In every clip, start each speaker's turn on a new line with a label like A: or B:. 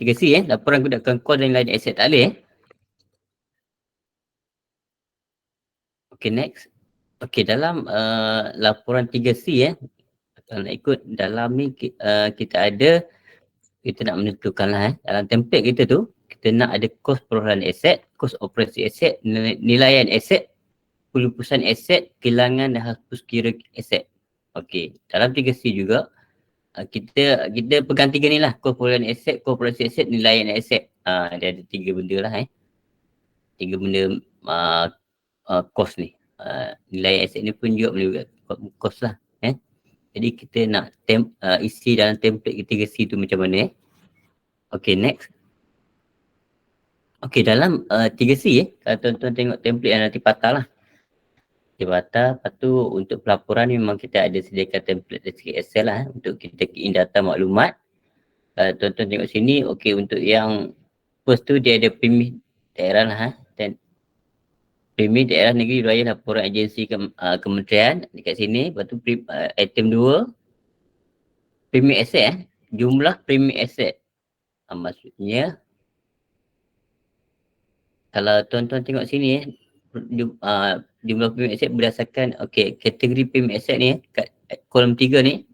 A: 3C laporan gunakan kos dan lain aset tak boleh Okay, next. Okay, dalam laporan 3C kalau nak ikut dalam ni kita ada, kita nak menentukan lah dalam template kita tu, kita nak ada kos perolehan aset, kos operasi aset, nilaian aset, pelupusan aset, kehilangan dan hapus kira aset. Okay, dalam 3C juga kita pegang 3 ni lah, kos perolehan aset, kos operasi aset, nilaian aset. Dia ada 3 benda lah 3 benda kos ni. Nilai aset ni pun juga boleh kos lah. Jadi kita nak isi dalam template 3C tu macam mana Okay, next. Okay, dalam 3C kalau tuan-tuan tengok template yang nanti patah lah. Di patah, lepas tu untuk pelaporan ni memang kita ada sediakan template dari Excel lah untuk kita key in data maklumat. Tuan-tuan tengok sini, okay, untuk yang first tu dia ada premis daerah lah dan premis daerah negeri wilayah laporan agensi kementerian dekat sini. Lepas tu item 2 premis aset jumlah premis aset. Maksudnya kalau tuan-tuan tengok sini jumlah premis aset berdasarkan kategori premis aset ni kat kolom 3 ni.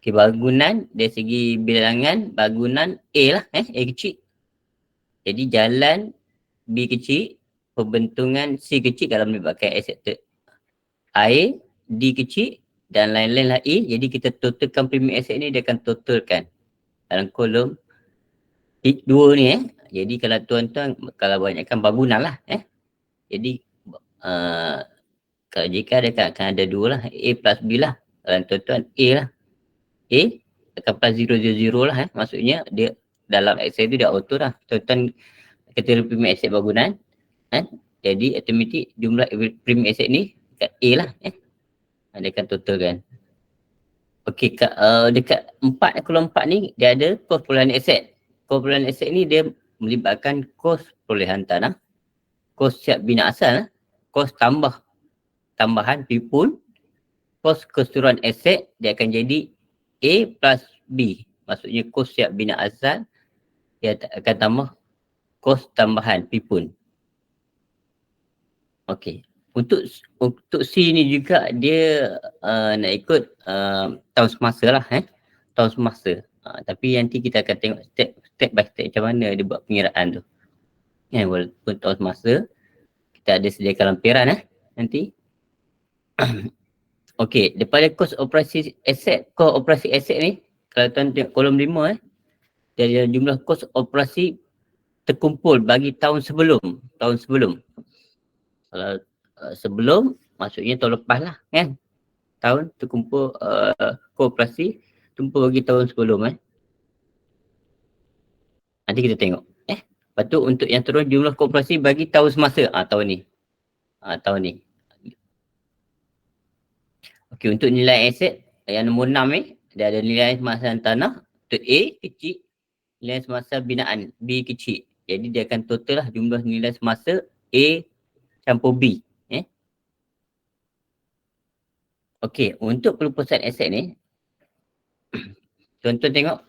A: Bangunan dari segi bilangan bangunan A lah A kecil. Jadi jalan B kecil, pembentungan C kecil kalau melibatkan aset air D kecil dan lain-lain lah E. Jadi kita totalkan premis aset ni, dia akan totalkan dalam kolom 2 ni Jadi kalau tuan-tuan kalau banyakkan bangunan lah jadi kalau jika dia akan ada 2 lah, A plus B lah. Kalau tuan-tuan A lah, A akan plus 000 lah maksudnya dia dalam Excel tu dia auto lah. Tuan-tuan kategori premis aset bangunan jadi automatik jumlah premis aset ni kat A lah dia akan totalkan. Okey, dekat 4 kolom 4 ni dia ada kos perolehan aset. Kos perolehan aset ni dia melibatkan kos perolehan tanah, kos siap bina asal, kos tambahan pipun, kos keseluruhan aset. Dia akan jadi A plus B. Maksudnya kos siap bina asal dia akan tambah kos tambahan pipun. Okey. Untuk C ni juga dia nak ikut tahun semasa lah tahun semasa. Tapi nanti kita akan tengok step by step macam mana dia buat pengiraan tu. Walaupun tahun semasa kita ada sediakan lampiran nanti. Okey, daripada kos operasi aset ni, kalau tuan tengok kolom 5 dia ada jumlah kos operasi terkumpul bagi tahun sebelum. Kalau sebelum maksudnya tahun lepas lah tahun terkumpul kooperasi terkumpul bagi tahun sebelum nanti kita tengok lepas tu untuk yang turun jumlah kooperasi bagi tahun semasa tahun ni Okey, untuk nilai aset yang nombor 6 ni dia ada nilai semasa tanah untuk A kecil, nilai semasa binaan B kecil. Jadi dia akan total lah jumlah nilai semasa A campur B. Okey, untuk pelupusan aset ni tuan-tuan tengok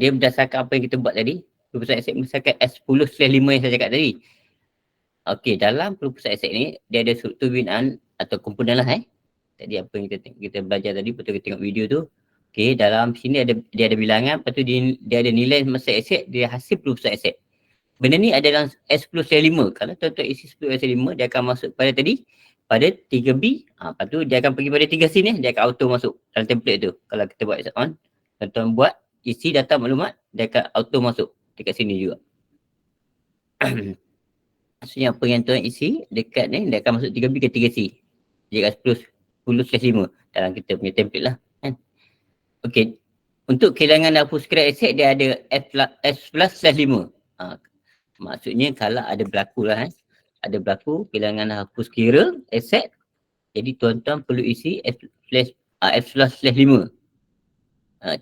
A: dia berdasarkan apa yang kita buat tadi. Pelupusan aset berdasarkan S10/5 yang saya cakap tadi. Okey, dalam pelupusan aset ni dia ada struktur binaan atau komponen lah Tadi apa yang kita belajar tadi, betul kita tengok video tu. Okey, dalam sini dia ada bilangan, lepas tu dia ada nilai masa aset, dia hasil pelupusan aset. Benda ni ada dalam S10/5. Kalau tuan-tuan isi 10/5, dia akan masuk pada tadi, pada 3B. Lepas tu dia akan pergi pada 3C ni, dia akan auto masuk dalam template tu. Kalau kita buat aset on, tuan-tuan buat, isi data maklumat, dia akan auto masuk dekat sini juga. Maksudnya apa yang tuan isi dekat ni, dia akan masuk 3B ke 3C. Dia akan 10/5 dalam kita punya template lah Okey, untuk kehilangan dan hapus kira aset dia ada S+/5. Maksudnya kalau ada berlaku lah ada berlaku kehilangan dan hapus kira aset, jadi tuan-tuan perlu isi S+/5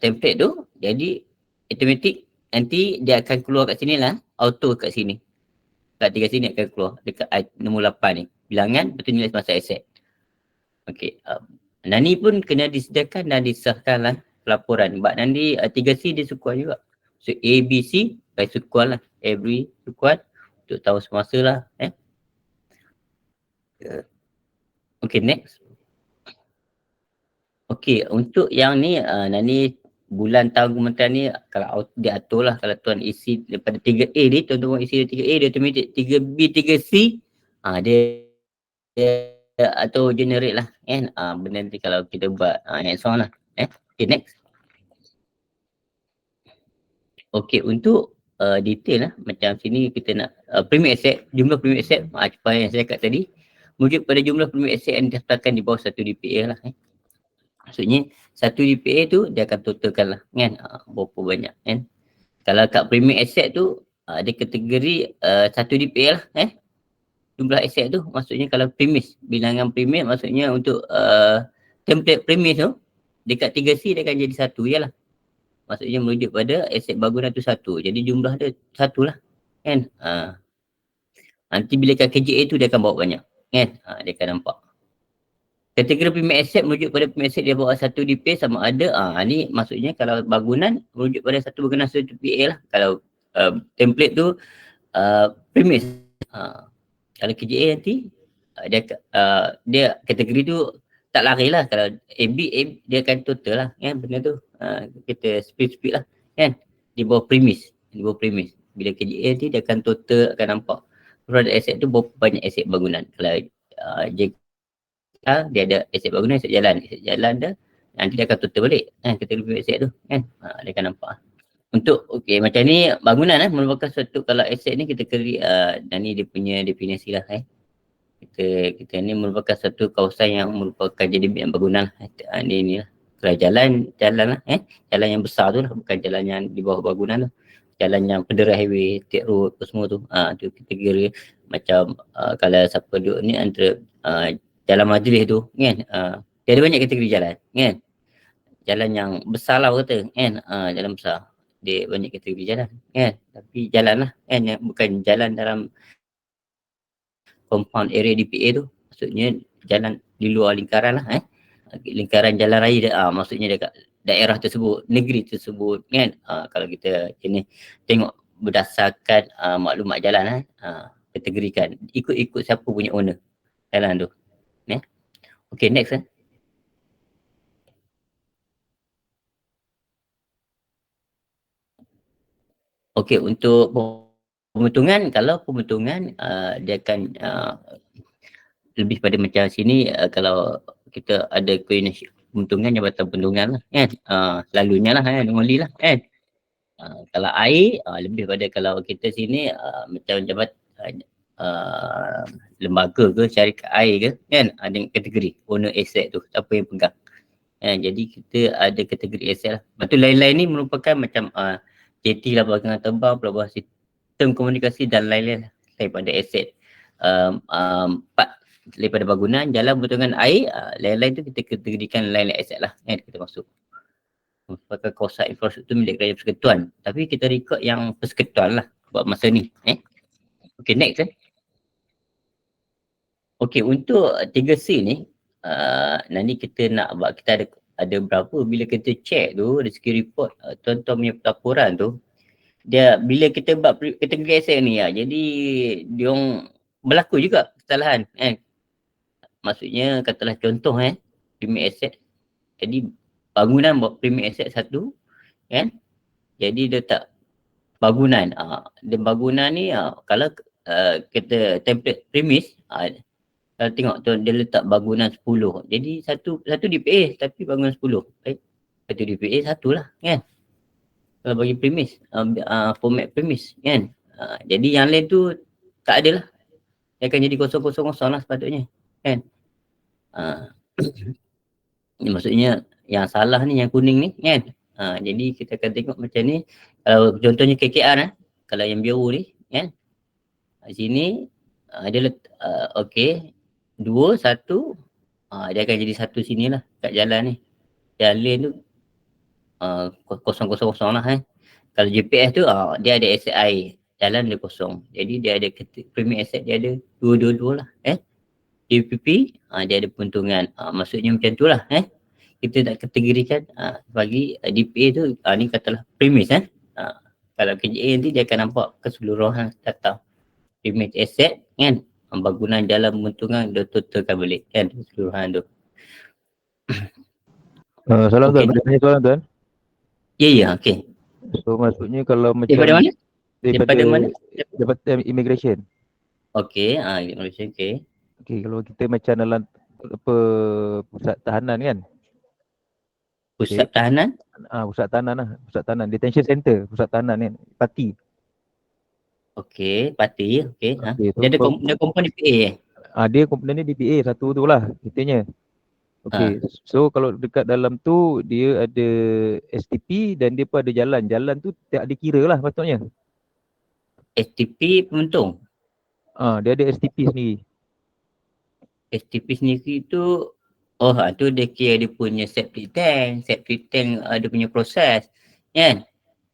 A: template tu. Jadi automatik nanti dia akan keluar kat sini lah, auto kat sini, kat 3 sini akan keluar dekat nombor 8 ni, bilangan betul nilai semasa aset. Okey, Nani pun kena disediakan dan disahkan lah pelaporan. Sebab nanti 3C dia suka juga So A, B, C by sukuan lah. Every sukuan untuk tahun semasa lah. Okay, next. Okay, untuk yang ni, ni bulan tahun kementerian ni kalau dia atur lah, kalau tuan isi daripada 3A ni, tuan-tuan isi 3A dia automatic, 3B, 3C, dia atau generate lah kan. Benda nanti kalau kita buat hands on lah. Okay, next. Okay, untuk detail lah, macam sini kita nak premium asset, jumlah premium asset, apa yang saya cakap tadi, merujuk pada jumlah premium asset yang didaftarkan di bawah 1 DPA lah. Maksudnya 1 DPA tu dia akan totalkan lah kan, berapa banyak kan. Kalau kat premium asset tu ada kategori 1 DPA lah jumlah aset tu. Maksudnya kalau premis, bilangan premis maksudnya untuk template premis tu dekat 3C dia akan jadi 1 je lah. Maksudnya merujuk pada aset bangunan tu 1. Jadi jumlah dia 1 lah kan. Nanti bila kat KJA tu dia akan bawa banyak kan. Dia akan nampak. Kategori premium asset merujuk pada premium asset dia bawa 1 DPA sama ada ni maksudnya kalau bangunan merujuk pada satu bangunan 1 DPA lah. Kalau template tu premis. Kalau KJA nanti dia kategori tu tak lari lah. Kalau AB dia akan total lah kan benda tu. Kita split lah kan. Di bawah premis. Bila KJA nanti dia akan total, akan nampak produk aset tu berapa banyak aset bangunan. Kalau dia ada aset bangunan, aset jalan dah, nanti dia akan total balik kan kategori aset tu kan. Dia akan nampak. Untuk macam ni bangunan merupakan satu, kalau aset ni kita kira dan ni dia punya definisi lah kita ni merupakan satu kawasan yang merupakan jadi bangunan lah. Ni lah. Kalau jalan lah jalan yang besar tu lah, bukan jalan yang di bawah bangunan tu. Jalan yang penderai highway, state road semua tu. Tu kita kira macam kalau siapa duduk ni antara jalan majlis tu kan. Dia ada banyak kategori jalan kan. Jalan yang besar lah kata kan. Jalan besar. Dia banyak kategori jalan kan. Tapi jalan lah kan, yang bukan jalan dalam compound area DPA tu. Maksudnya jalan di luar lingkaran lah lingkaran jalan raya dia, maksudnya dekat daerah tersebut, negeri tersebut kan. Kalau kita kena tengok berdasarkan maklumat jalan kategorikan ikut siapa punya owner jalan tu. Okay, next Okay, untuk pembentungan, kalau pembentungan dia akan lebih pada macam sini. Kalau kita ada koordinasi pembentungan, jabatan pembentungan lah kan, selalunya lah normally lah kan. Kalau air lebih pada kalau kita sini macam jabat lembaga ke syarikat air ke kan, ada kategori owner asset tu siapa yang pegang. Jadi kita ada kategori aset lah. Lepas tu lain-lain ni merupakan macam JT lah, pelabuhan terbang, pelabuhan sistem komunikasi dan lain-lain daripada aset. Daripada bangunan, jalan, pembentungan air, lain-lain tu kita kategorikan lain-lain aset lah kita masuk. Merupakan kawasan infrastruktur milik Kerajaan Persekutuan. Tapi kita rekod yang persekutuan lah buat masa ni. Okay, next Okay, untuk 3C ni nanti kita nak buat, kita ada berapa, bila kita check tu dari segi report tuan-tuan punya pelaporan tu, dia bila kita buat kategori aset ni jadi diorang berlaku juga kesalahan maksudnya katalah contoh premium asset, jadi bangunan buat premium asset 1 kan, jadi dia tak bangunan dan bangunan ni kalau kita template premis kalau tengok tu dia letak bangunan 10, jadi satu DPA tapi bangunan 10 satu DPA 1 lah kan. Kalau bagi premis format premis kan, jadi yang lain tu tak ada lah, dia akan jadi kosong-kosong lah sepatutnya kan. Maksudnya yang salah ni yang kuning ni kan. Jadi kita akan tengok macam ni. Kalau contohnya KKR kalau yang biru ni kan, sini dia okey 2, 1 dia akan jadi 1 sini lah kat jalan ni. Yang lain tu kosong-kosong lah Kalau JPS tu dia ada aset air, jalan dia kosong. Jadi dia ada premium asset, dia ada dua-dua lah DPP dia ada peruntungan. Maksudnya macam tu lah kita nak kategorikan bagi DPA tu ni katalah premis Kalau KJA nanti dia akan nampak keseluruhan data image asset kan, bangunan dalam pembentungan dia totalkan balik kan keseluruhan tu.
B: Salam
A: Okey.
B: tuan, boleh tanya soalan tuan?
A: Ya, okey.
B: So maksudnya kalau
A: Daripada
B: macam
A: mana? Daripada mana?
B: Jabatan Immigration.
A: Okey, Malaysia okey.
B: Okey, kalau kita macam dalam apa pusat tahanan kan.
A: Pusat tahanan?
B: Pusat tahanan lah, pusat tahanan, detention center, pusat tahanan kan, parti.
A: Okey, parti okey.
B: Okey,
A: Dia ada dia komponen DPA
B: dia komponen ni DPA satu tu lah kitanya. Okey, so kalau dekat dalam tu dia ada STP dan dia pun ada jalan. Jalan tu tak dikira lah patutnya.
A: STP pembentung.
B: Dia ada STP sendiri.
A: STP sendiri tu tu dia kira dia punya septic tank dia punya proses kan.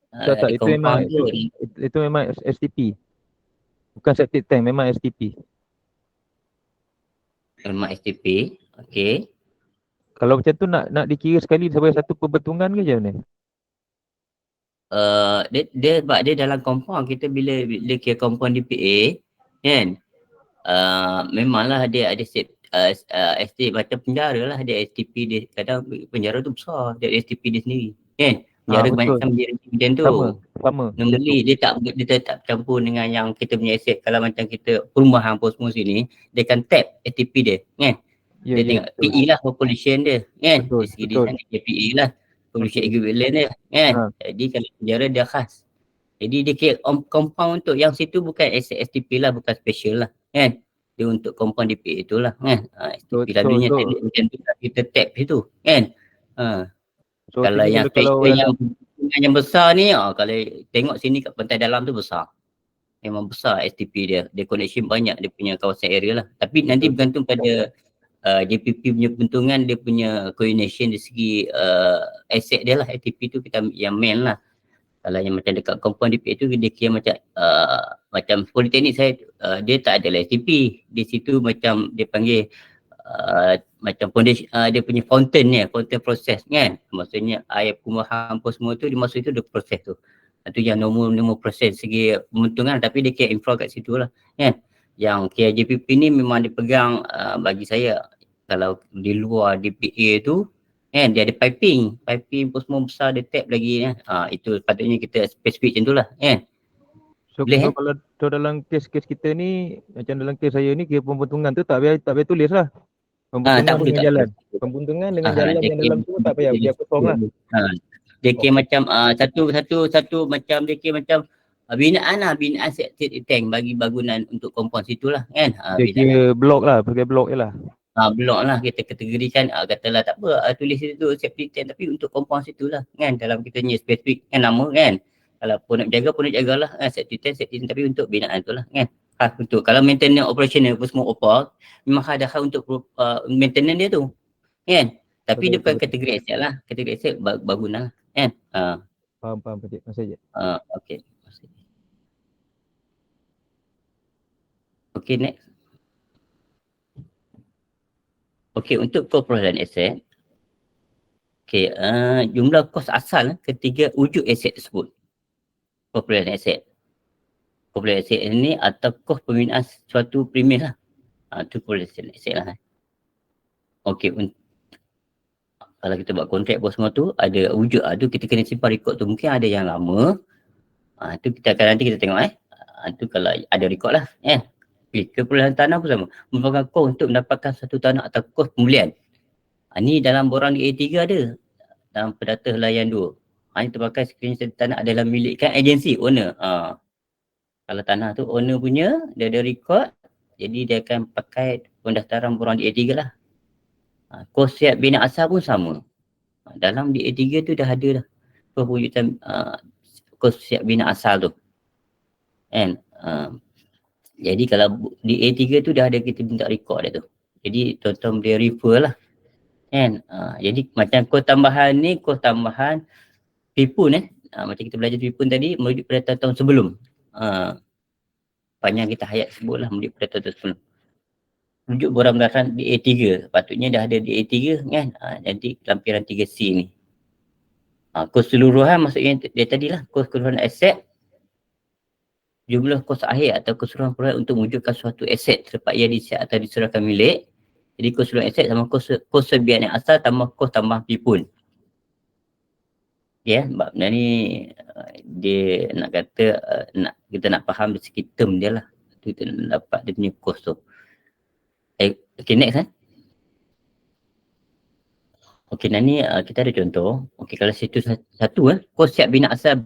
B: Tak, itu memang itu memang STP. Bukan septic tank, memang STP.
A: Memang STP. Okey.
B: Kalau macam tu nak dikira sekali sebagai satu pembentungan ke macam mana?
A: Dia sebab dia dalam compound kita bila kira compound DPA kan, memanglah dia ada estate macam penjara lah, dia STP dia. Kadang penjara tu besar, dia ada STP dia sendiri kan. Penjara kebanyakan macam tu.
B: Sama.
A: Normally dia tak campur dengan yang kita punya aset. Kalau macam kita perumahan pun semua sini, dia akan tap STP dia kan. Dia tengok PE lah, population dia kan. Dari segi design dia PE lah, population equivalent dia kan. Jadi kalau penjara dia khas. Jadi dia kira compound untuk yang situ bukan aset STP lah, bukan special lah kan. Dia untuk compound DPA itulah kan. STP lalunya macam tu kita tap situ kan. Kalau yang special yang besar ni, kalau tengok sini kat pantai dalam tu besar. Memang besar STP dia. Dia connection banyak dia punya kawasan area lah. Tapi nanti bergantung pada JPP punya pembentungan, dia punya coordination dari segi aset dia lah. STP tu kita yang main lah. Kalau yang macam dekat compound DPA tu dia kira macam politeknik saya, dia tak ada lah STP. Di situ macam dia panggil macam foundation, dia punya fountain ni, fountain proses kan. Maksudnya air permuhaan apa semua tu dia masuk itu dia proses tu. Itu yang nombor proses segi pembentungan, tapi dia kira infra kat situ lah kan. Yang kira JPP ni memang dipegang bagi saya, kalau di luar DPA tu kan dia ada piping pun semua besar, dia tap lagi kan. Itu patutnya kita spesifik macam tu lah kan.
B: So kalau dalam kes-kes kita ni, macam dalam kes saya ni, kira pembentungan tu tak payah tulis lah. Pembentungan dengan jalan. Pembentungan dengan jalan yang dalam tu tak payah, biar kosong lah.
A: Dia kira macam satu macam dia kira macam binaan septic tank bagi bangunan untuk compound situ lah kan.
B: Dia kira blok lah, pakai blok je lah.
A: Blok lah kita kategorikan, katalah tak apa, tulis situ septic tank tapi untuk compound situ lah kan. Dalam kita punya spesifik kan nama kan. Kalau pun nak jagalah septic tank tapi untuk binaan tu lah kan. Untuk kalau maintenance operational pun semua opak, memang ada hal untuk maintenance dia tu kan. Tapi dia bukan kategori aset lah, kategori aset bangunan lah kan.
B: Faham Pakcik, masa je.
A: Okey. Okey, next. Okey, untuk corporation aset, okey, jumlah kos asal ketiga wujud aset tersebut. Corporation aset. Corporation aset ini atau kos pembinaan suatu premis lah. Itu corporation aset lah. Okey, kalau kita buat kontrak bos semua tu ada wujud, tu kita kena simpan rekod tu. Mungkin ada yang lama. Tu kita akan nanti kita tengok tu kalau ada rekod lah kan. Kepulauan tanah pun sama. Merupakan kos untuk mendapatkan satu tanah atau kos pembelian. Ni dalam borang di A3 ada. Dalam perdata helayan 2. Ini terpakai sekiranya satu tanah adalah milikkan agensi, owner. Kalau tanah tu owner punya, dia ada rekod. Jadi dia akan pakai pendaftaran borang di A3 lah. Kos siap bina asal pun sama. Dalam di A3 tu dah ada dah perwujudan kos siap bina asal tu kan. Jadi kalau di A3 tu dah ada kita minta rekod dia tu. Jadi tuan-tuan boleh refer lah kan. Jadi macam kos tambahan ni, kos tambahan prepun macam kita belajar prepun tadi merujuk pada tahun sebelum. Panjang kita hayat sebut lah merujuk pada tahun sebelum. Rujuk borang berdasarkan di A3. Patutnya dah ada di A3 kan. Jadi lampiran 3C ni. Kos keseluruhan maksudnya dia tadilah kos keseluruhan aset jumlah kos akhir atau keseluruhan proyek untuk mewujudkan suatu aset selepas ia disiap atau diserahkan milik. Jadi keseluruhan aset sama kos serbihan yang asal tambah kos tambah pipun. Ya, sebab benda ni dia nak kata kita nak faham dari segi term dia lah. Tu kita nak dapat dia punya kos tu. Okay, next Okay, ni kita ada contoh. Okay, kalau situ satu kos siap bina asal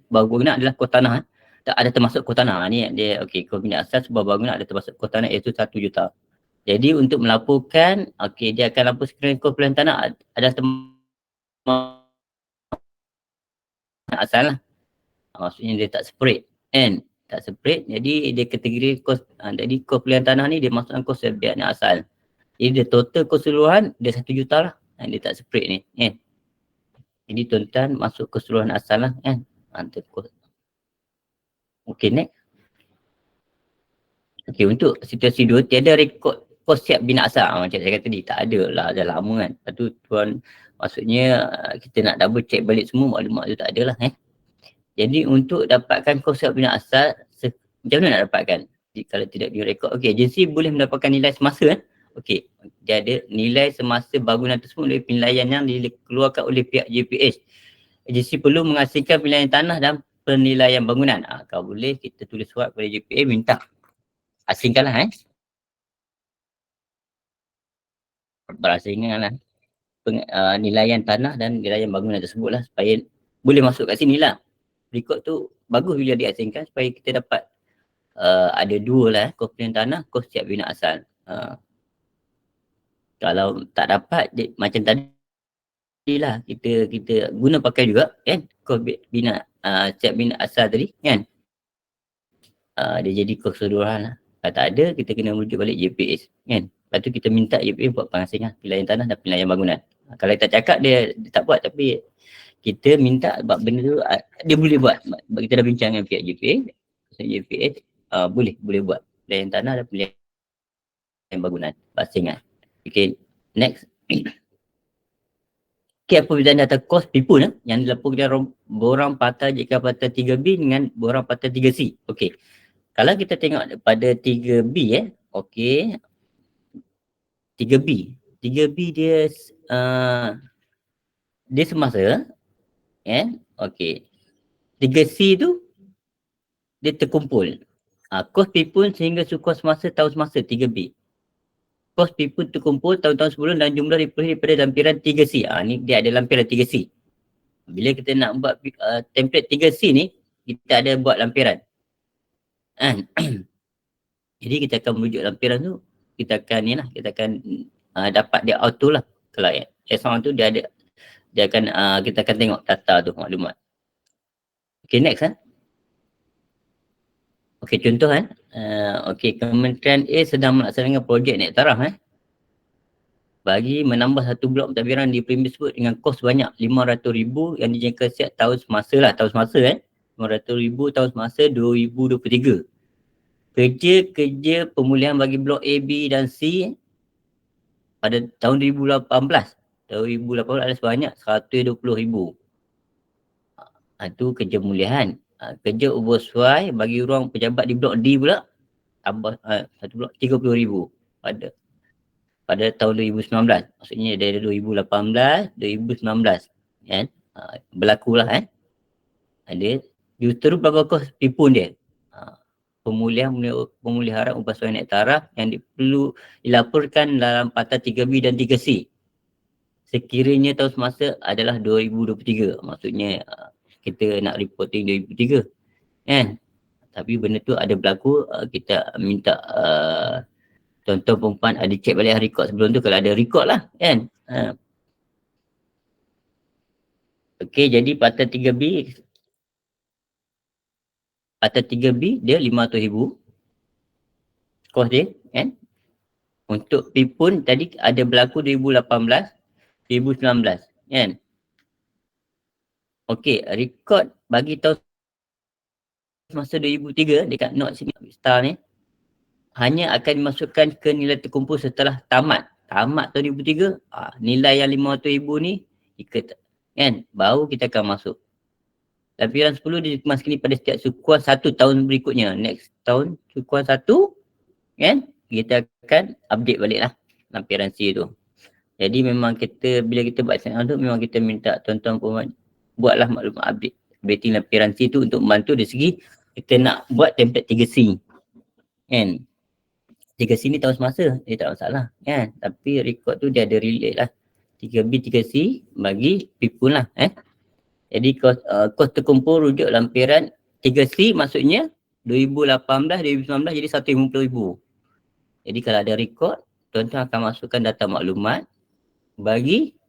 A: bangunan adalah kos tanah. Tak ada termasuk kos tanah. Ni dia kos bina asal sebuah bangunan ada termasuk kos tanah iaitu 1 juta. Jadi untuk melaporkan, dia akan lapor sekiranya kos pilihan tanah ada termasuk asal lah. Maksudnya dia tak separate kan. Tak separate, jadi dia kategori kos, jadi kos pilihan tanah ni dia masukkan kos serbihan yang asal. Jadi dia total keseluruhan dia 1 juta lah. Dia tak separate ni kan. Jadi tuan-tuan masuk keseluruhan asal lah kan. Okay, next. Okay, untuk situasi 2, tiada rekod kos siap bina asal. Macam saya kata tadi, tak ada lah, dah lama kan. Lepas tu tuan, maksudnya kita nak double check balik semua maklumat tu tak ada lah Jadi untuk dapatkan kos siap bina asal, macam mana nak dapatkan? Kalau tidak di rekod, agensi boleh mendapatkan nilai semasa dia ada nilai semasa bangunan tersebut oleh penilaian yang dikeluarkan oleh pihak JPH. Agensi perlu mengasingkan penilaian tanah dan penilaian bangunan. Kalau boleh kita tulis surat kepada JPH minta asingkanlah berasingkanlah nilaian tanah dan nilaian bangunan tersebut lah supaya boleh masuk kat sini lah. Rekod tu bagus bila diasingkan supaya kita dapat ada dua lah kos pilihan tanah, kos siap bina asal. Kalau tak dapat macam tadi lah kita guna pakai juga kan kos bina siap bina asal tadi kan. Dia jadi kos keseluruhan lah. Kalau tak ada kita kena rujuk balik JPH kan. Lepas tu kita minta JPH buat pengasingan pilihan tanah dan pilihan bangunan. Kalau tak cakap dia tak buat, tapi kita minta sebab benda tu dia boleh buat. Sebab kita dah bincang dengan pihak JPH boleh buat pilihan tanah dan pilihan bangunan pengasingan. Okay, next. Okay, apa perbezaan data kos pipun yang dilaporkan borang patah jika patah 3B dengan borang patah 3C. Okay, kalau kita tengok pada 3B 3B dia semasa okay. 3C tu dia terkumpul. Kos pipun sehingga suku semasa tahun semasa 3B. Kos pipun terkumpul tahun-tahun sebelum dan jumlah diperoleh daripada lampiran 3C. Ni dia ada lampiran 3C. Bila kita nak buat template 3C ni, kita ada buat lampiran. Jadi kita akan merujuk lampiran tu, kita akan dapat dia auto lah. Kalau S1 tu dia akan kita akan tengok data tu, maklumat. Okay, next Okay, contoh Kementerian A sedang melaksanakan projek naik taraf bagi menambah satu blok pentadbiran di premis tersebut dengan kos banyak 500,000 yang dijangka siap tahun semasa 500,000 tahun semasa 2023. Kerja pemulihan bagi blok A, B dan C pada tahun 2018 ada sebanyak 120,000. Itu kerja pemulihan. Kerja oversuai bagi ruang pejabat di blok D pula tambah satu blok 30,000 pada tahun 2019. Maksudnya dari 2018 2019 kan berlakulah ada justru berapa kos pipun dia. Pemuliharaan ubahsuai naik taraf yang perlu dilaporkan dalam patah 3B dan 3C sekiranya tahun semasa adalah 2023. Maksudnya kita nak reporting 2023 kan. Tapi benda tu ada berlaku, kita minta tuan-tuan perempuan ada check balik rekod sebelum tu kalau ada rekod lah kan. Okay, jadi patah 3B dia 500,000 kos dia kan. Untuk pipun tadi ada berlaku 2018 2019 kan. Okay, rekod bagi tahun semasa 2003 dekat note sini star ni hanya akan dimasukkan ke nilai terkumpul setelah tamat tahun 2003. Nilai yang 500,000 ni kan baru kita akan masuk. lampiran 10 dikemaskini pada setiap sukuan 1 tahun berikutnya. Next tahun sukuan 1 kan, kita akan update balik lah lampiran C tu. Jadi memang kita, bila kita buat assignment tu, memang kita minta tuan-tuan pun buatlah maklumat updating lampiran C tu untuk membantu dari segi kita nak buat template 3C kan. 3C ni tahun semasa, dia tak masalah kan. Tapi record tu dia ada relate lah. 3B, 3C bagi people lah Jadi kos terkumpul rujuk lampiran 3C maksudnya 2018, 2019 jadi 150,000. Jadi kalau ada record, tuan-tuan akan masukkan data maklumat bagi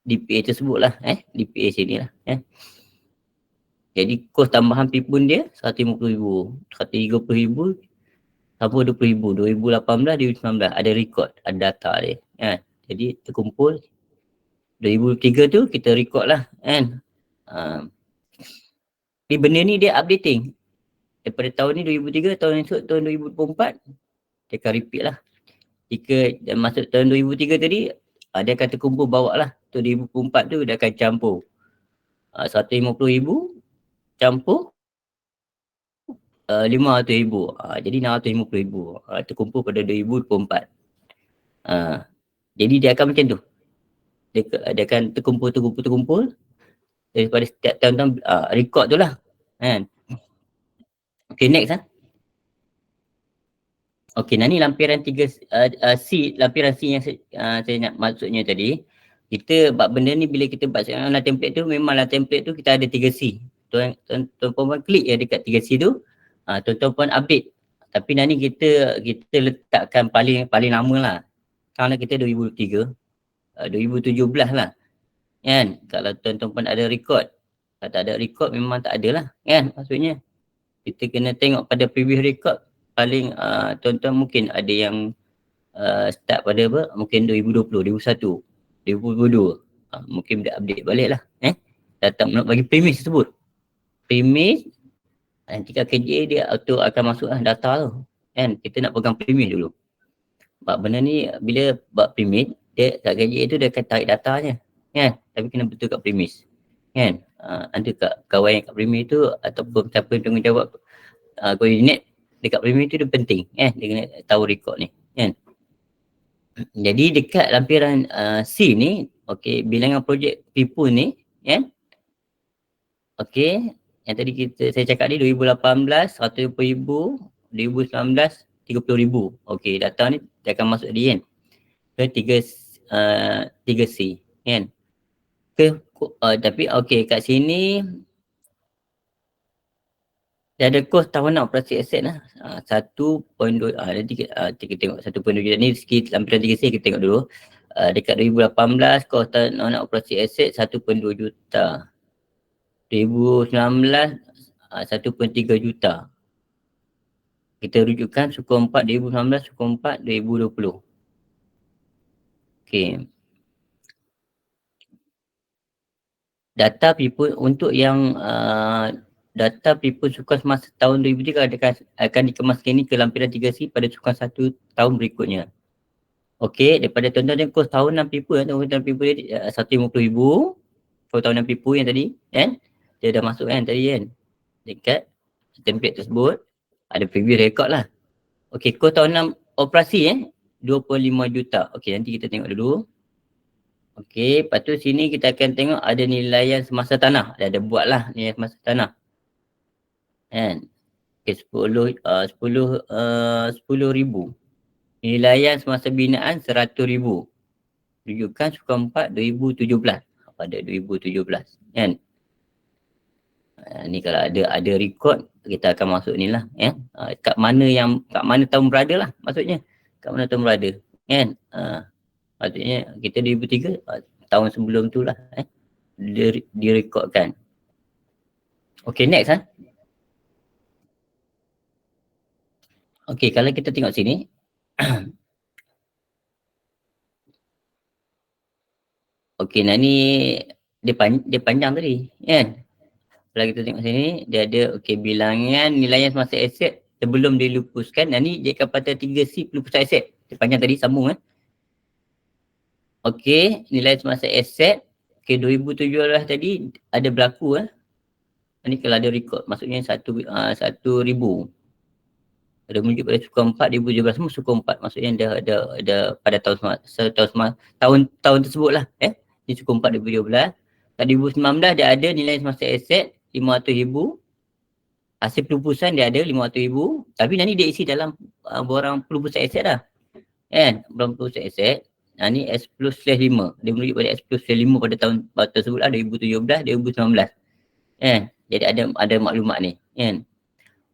A: DPA tersebut lah DPA sini lah Jadi kos tambahan pipun dia 150,000, 130,000 sama 20,000, 2018, 2019 ada record, ada data dia Jadi terkumpul 2003 tu kita record lah Ni benda ni dia updating daripada tahun ni 2003, tahun esok tahun 2024 dia akan repeat lah. Jika masuk tahun 2003 tadi dia akan terkumpul bawa lah. Tahun 2024 tu dia akan campur 150,000 campur 500,000 jadi 650,000 terkumpul pada 2024 jadi dia akan macam tu, dia akan terkumpul daripada setiap tahun record tu lah Okay, next Okay, ni lampiran 3 C, lampiran C yang saya nak maksudnya tadi. Kita buat benda ni bila kita buat dalam template tu, memanglah template tu kita ada 3C. Tuan-tuan klik je dekat 3C tu, tuan-tuan pun update. Tapi ni kita letakkan paling lama lah. Kalau kita 2003, 2017 lah. Kan? Kalau tuan-tuan pun ada record. Kalau tak ada record memang tak ada lah. Kan? Maksudnya kita kena tengok pada previous record. Paling tuan-tuan mungkin ada yang start pada mungkin 2020, 2021, 2022 mungkin dia update balik lah datang bagi premis tersebut. Premis nanti kat KJ dia auto akan masuk data tu kan. Kita nak pegang premis dulu. Sebab benda ni bila buat premis dia kat KJ tu dia akan tarik datanya kan. Tapi kena betul kat premis kan. Ada kat kawan yang kat premis tu ataupun siapa yang tanggungjawab koordinat dekat premis tu dia penting dia kena tahu record ni kan. Jadi dekat lampiran C ni bilangan projek people ni kan. Yang tadi saya cakap ni 2018 120,000, 2019 30,000. Data ni dia akan masuk di kan ke 3C kan. Tapi kat sini dia ada kos tahunan operasi aset lah 1.2 nanti kita tengok 1.2 juta ni sikit lampiran 3C kita tengok dulu. Dekat 2018 kos tahunan operasi aset 1.2 juta, 2019 1.3 juta. Kita rujukkan suku 4 2019, suku 4 2020. Data people untuk yang data people sukan semasa tahun 2003 akan dikemaskan ke lampiran 3C pada sukan 1 tahun berikutnya. Daripada tuan-tuan kos tahunan people, tahunan people dia 150,000 kos tahunan people yang tadi kan. Dia dah masuk kan tadi kan. Dekat template tersebut ada preview record lah. Kos tahunan operasi 25 juta. Nanti kita tengok dulu. Lepas tu sini kita akan tengok ada nilaian semasa tanah. Dia ada buat lah nilaian semasa tanah. Kan? 10,000. Nilaian semasa binaan 100,000. Rujukan sukan 4 2017. Pada 2017. Kan? Ni kalau ada record kita akan masuk ni lah. Kat mana tahun berada lah maksudnya. Kat mana tahun berada. Kan? Maksudnya kita 2003 tahun sebelum tu lah direkodkan. Next kalau kita tengok sini ni dia panjang tadi kan. Kalau kita tengok sini dia ada bilangan nilaian semasa aset sebelum dilupuskan. Ni dia akan pada 3C pelupusan aset. Dia panjang tadi sambung nilai semasa aset 2017 tadi ada berlaku Ni kalau ada rekod, maksudnya 1,000. Ada merujuk pada suku 4 2017 semua suku 4, maksudnya ada pada tahun tersebut lah. Ni suku 4 2012. Kat 2019 dia ada nilai semasa aset 500,000. Hasil pelupusan dia ada 500,000. Tapi ni dia isi dalam borang pelupusan aset dah. Kan? Borang pelupusan aset. Ni S plus slash 5. Dia merujuk pada S plus slash 5 pada tahun tersebut lah, 2017, 2019. Kan? Jadi ada maklumat ni. Kan?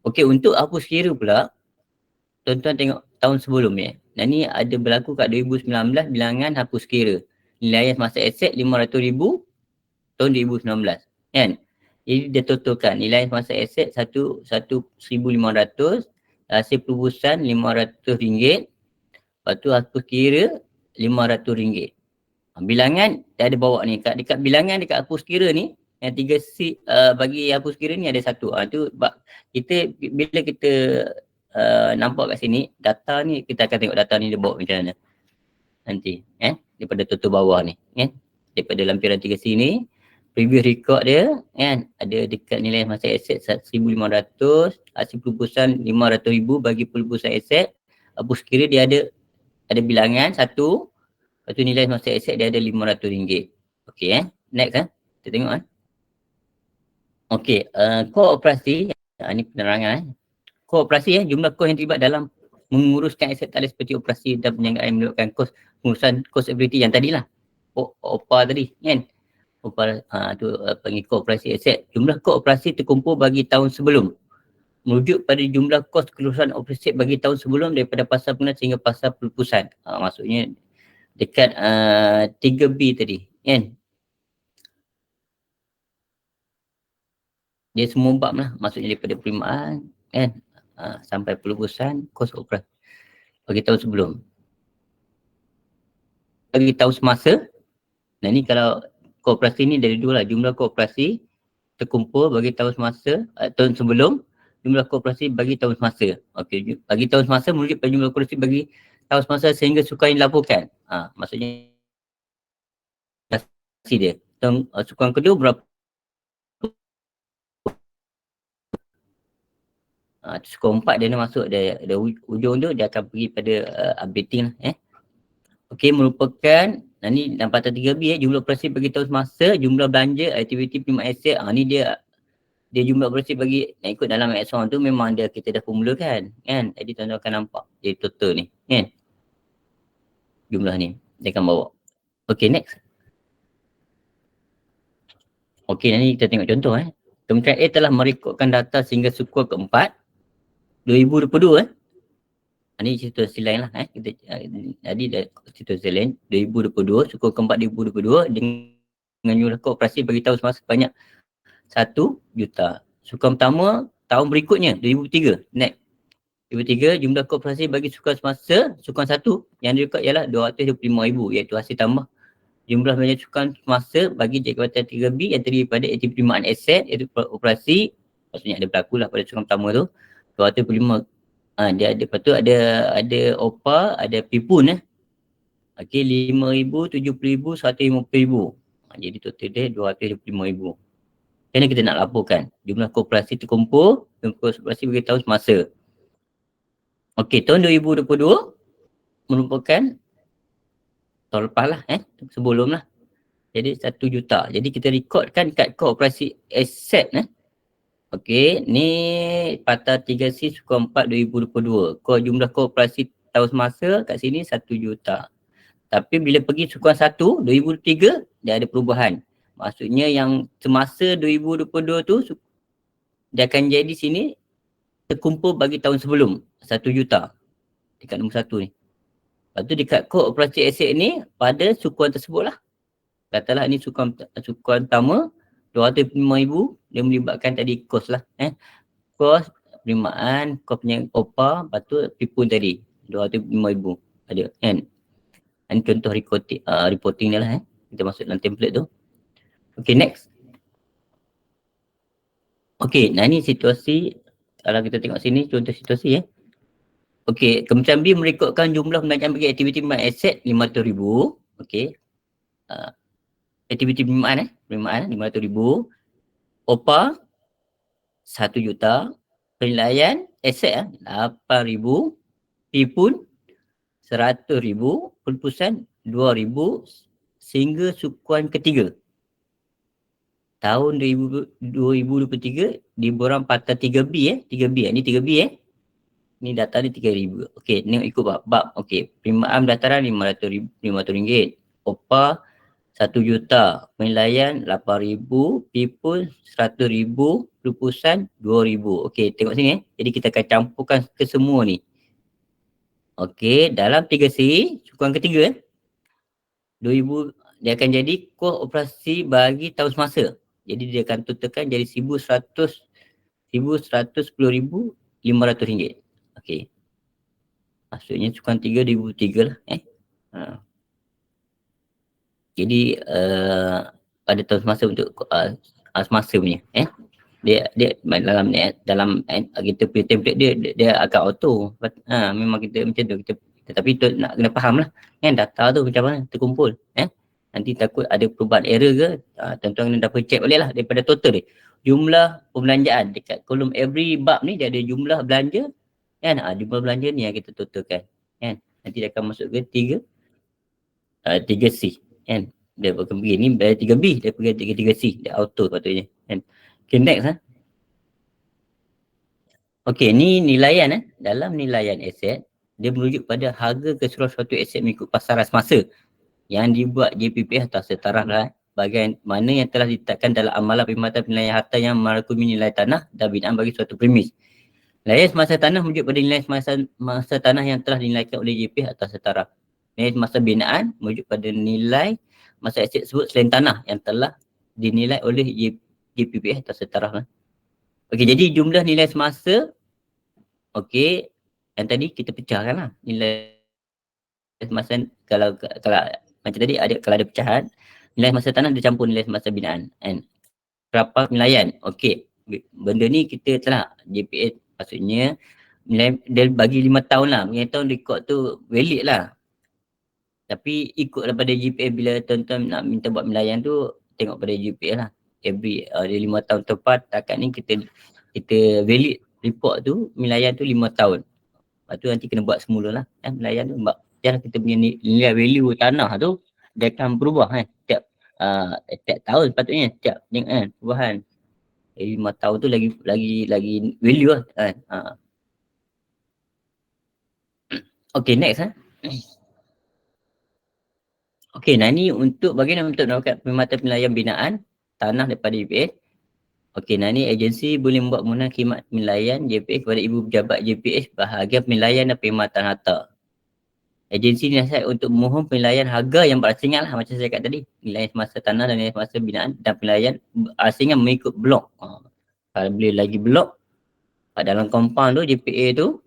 A: Okey, untuk hapus kira pula, tuan-tuan tengok tahun sebelum ni. Ni ada berlaku kat 2019 bilangan hapus kira. Nilai semasa aset 500,000 tahun 2019. Kan? Jadi dia totalkan nilai semasa aset 1,500, hasil pelupusan RM500, lepas tu hapus kira RM500. Bilangan dia ada bawa ni. Dekat bilangan dekat hapus kira ni, yang 3C bagi hapus kira ni ada 1. Tu kita bila kita nampak kat sini, data ni kita akan tengok data ni dia bawa macam mana nanti, daripada total bawah ni, daripada lampiran 3C ni, previous record dia, ada dekat nilai masa aset 1,500, hasil pelupusan 500,000 bagi pelupusan aset, hapus kira dia ada bilangan 1, lepas tu nilai masa aset dia ada RM500. Okey, next kita tengok Okey, kos operasi, ni penerangan kos operasi jumlah kos yang terlibat dalam menguruskan aset tak seperti operasi dan penjagaan yang melibatkan kos pengurusan cost ability yang tadilah. OPA tadi kan. OPA tu panggil kos operasi aset. Jumlah kos operasi terkumpul bagi tahun sebelum. Merujuk pada jumlah kos kelulusan operasi bagi tahun sebelum daripada pasal pengenalan sehingga pasal pelupusan. Maksudnya dekat 3B tadi kan. Dia semua bab lah. Maksudnya daripada penerimaan kan. Sampai pelupusan kos operasi bagi tahun sebelum. Bagi tahun semasa, ni kalau kooperasi ni dari dua lah, jumlah kooperasi terkumpul bagi tahun semasa, tahun sebelum, jumlah kooperasi bagi tahun semasa. Okey, bagi tahun semasa merujuk pada jumlah kooperasi bagi tahun semasa sehingga sukan yang dilaporkan. Maksudnya dia. Sukan kedua berapa? Skor 4 dia nak masuk, dia ujung tu dia akan pergi pada updating lah. Okey, merupakan ni dampatan 3B jumlah operasi bagi tahun semasa, jumlah belanja, aktiviti penerimaan aset. Ni dia jumlah operasi bagi nak ikut dalam X1 tu memang kita dah formulakan kan. Jadi tuan-tuan akan nampak dia total ni kan. Jumlah ni dia akan bawa. Okey, next. Okey, ni kita tengok contoh Kementerian A telah merekodkan data sehingga suku keempat 2022 ni situasi lain lah jadi situasi lain 2022, suku keempat 2022 dengan jumlah kooperasi bagi tahun semasa sebanyak 1 juta. Sukan pertama tahun berikutnya 2003, next 2003 jumlah kooperasi bagi sukan semasa sukan 1 yang direkod ialah 225,000 iaitu hasil tambah jumlah belanja sukan semasa bagi jabatan 3B yang terdiri pada aktiviti penerimaan aset iaitu operasi, maksudnya ada berlaku lah pada sukan pertama tu 225. Dia ada, lepas tu ada OPA, ada PIPUN Okey, 5,000, 70,000, 150,000. Jadi total dia 225,000. Kerana kita nak laporkan jumlah kooperasi terkumpul dan kooperasi bagi tahun semasa. Okey, tahun 2022 merupakan tahun lepas lah sebelum lah. Jadi 1 juta. Jadi kita rekodkan kat kooperasi aset Okey, ni patah 3C suku 4 2022. Jumlah kooperasi tahun semasa kat sini 1 juta. Tapi bila pergi suku 1 2003 dia ada perubahan. Maksudnya yang semasa 2022 tu dia akan jadi sini terkumpul bagi tahun sebelum 1 juta. Dekat nombor 1 ni. Lepas tu dekat kod operasi aset ni pada sukuan tersebut lah. Katalah ni sukuan pertama 205,000 dia melibatkan tadi kos lah kos penerimaan, kos punya OPA, lepas tu PIPUN tadi 205,000 ada kan. Ini contoh reporting dia lah kita masuk dalam template tu. Okay, next. Okay, ni situasi kalau kita tengok sini contoh situasi Okay, Kementerian B merekodkan jumlah pembelanjaan bagi aktiviti penerimaan aset 500,000. Okay. Aktiviti penerimaan 500,000. OPA 1 juta, penilaian aset 8,000, P pun 100,000, perlupusan 2,000 sehingga sukuan ketiga. Tahun 2023 diborang patah 3B 3B ni 3B ni data ni 3,000. Okey, ni ikut bab. Okey, penerimaan pendaftaran RM500. OPA 1 juta, penilaian 8,000, P pun 100,000, perlupusan 2,000. Okey, tengok sini Jadi kita akan campurkan ke semua ni. Okey, dalam 3C, sukuan ketiga 2,000 dia akan jadi kos operasi bagi tahun semasa. Jadi dia akan totalkan jadi RM110,500. Okey. Maksudnya sukuan 3 RM2,003 lah. Jadi pada tahun semasa untuk semasa punya. Dia dalam kita punya template dia agak auto. Memang kita macam tu kita tapi tu nak kena faham lah data tu macam mana terkumpul. Nanti takut ada perubahan error ke, tuan-tuan kena dapat check balik lah daripada total dia. Jumlah pembelanjaan dekat kolom every bab ni dia ada jumlah belanja jumlah belanja ni yang kita totalkan nanti dia akan masuk ke 3C dia akan pergi ni 3B dia pergi 3C dia auto patutnya Okay, next Okey, ni nilaian dalam nilaian aset dia merujuk pada harga keseluruhan suatu aset mengikut pasaran semasa yang dibuat JPPS atau setaraf bahagian mana yang telah ditetapkan dalam amalan perkhidmatan penilaian harta yang merangkumi nilai tanah dan binaan bagi suatu premis. Nilai semasa tanah merujuk pada nilai semasa tanah yang telah dinilaikan oleh JPPS atau setaraf. Nilai semasa binaan merujuk pada nilai masa aset tersebut selain tanah yang telah dinilai oleh JPPS atau setaraf. Okey, jadi jumlah nilai semasa yang tadi kita pecahkan lah nilai semasa kalau macam tadi kalau ada pecahan nilai semasa tanah dia campur nilai semasa binaan berapa penilaian. Okey, benda ni kita telah JPS maksudnya nilai dia bagi 5 tahun lah. 5 tahun rekod tu valid lah. Tapi ikut daripada JPS bila tuan-tuan nak minta buat penilaian tu tengok pada JPS lah. Every dia 5 tahun tepat takat ni kita valid report tu penilaian tu 5 tahun. Lepas tu nanti kena buat semula lah penilaian tu sebab kita punya nilai value tanah tu dia akan berubah tiap tahun sepatutnya tiap perubahan. 5 tahun tu lagi value lah Okay, next Okay, ni untuk bagian untuk mendapatkan perkhidmatan penilaian binaan tanah daripada JPS. Okay, ni agensi boleh membuat permohonan khidmat penilaian JPS kepada ibu pejabat JPS bahagian penilaian dan perkhidmatan harta. Agensi dinasihat untuk memohon penilaian harga yang berasingan lah macam saya cakap tadi. Nilai semasa tanah dan nilai semasa binaan dan penilaian berasingan mengikut blok. Kalau boleh lagi blok dalam compound tu JPA tu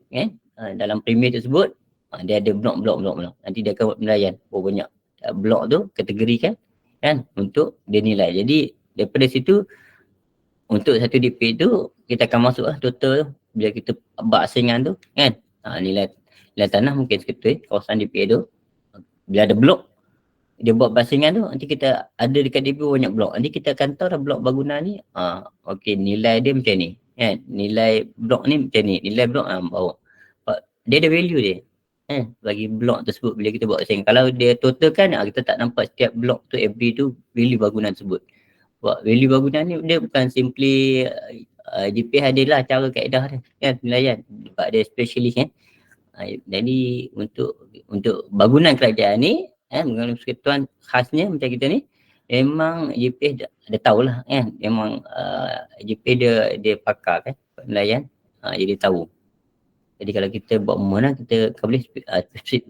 A: dalam premis tersebut dia ada blok. Nanti dia akan buat penilaian. Banyak blok tu kategorikan untuk dia nilai. Jadi daripada situ untuk satu DP tu kita akan masuk total tu bila kita berasingan tu nilai tanah mungkin seketul kawasan DPA tu bila ada blok dia buat basingan tu nanti kita ada dekat DPA banyak blok nanti kita akan tahu dah blok bangunan ni okey nilai dia macam ni nilai blok ni macam ni nilai blok bawah dia ada value dia bagi blok tersebut bila kita buat basingan kalau dia total kan kita tak nampak setiap blok tu every tu value bangunan tersebut buat value bangunan ni dia bukan simply DPA adalah cara kaedah dia penilaian sebab dia specialist jadi untuk bangunan kerajaan ni mengenai persekutuan khasnya macam kita ni memang JPS dah tahulah memang JPS dia pakar penilaian jadi tahu. Jadi kalau kita buat permohonan kita boleh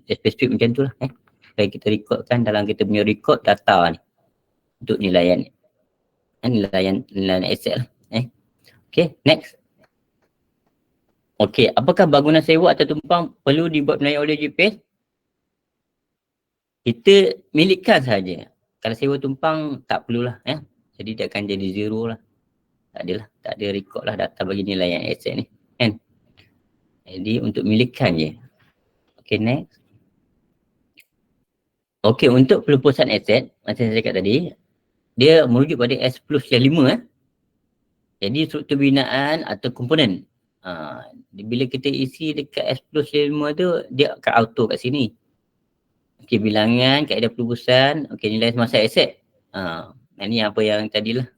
A: spesifik macam tu lah supaya kita rekodkan dalam kita punya record data ni untuk nilaian ni nilaian aset lah Okay, next. Okey, apakah bangunan sewa atau tumpang perlu dibuat penilaian oleh JPS? Kita milikkan saja. Kalau sewa tumpang tak perlulah Jadi dia akan jadi zero lah. Tak ada rekod lah data bagi nilaian aset ni Jadi untuk milikkan je. Okey, next. Okey, untuk pelupusan aset macam saya cakap tadi dia merujuk pada S10/5 Jadi struktur binaan atau komponen. Bila kita isi dekat S+5 tu, dia akan auto kat sini. Okey, bilangan, kaedah pelubusan, okey, nilai semasa aset. Ini apa yang tadilah.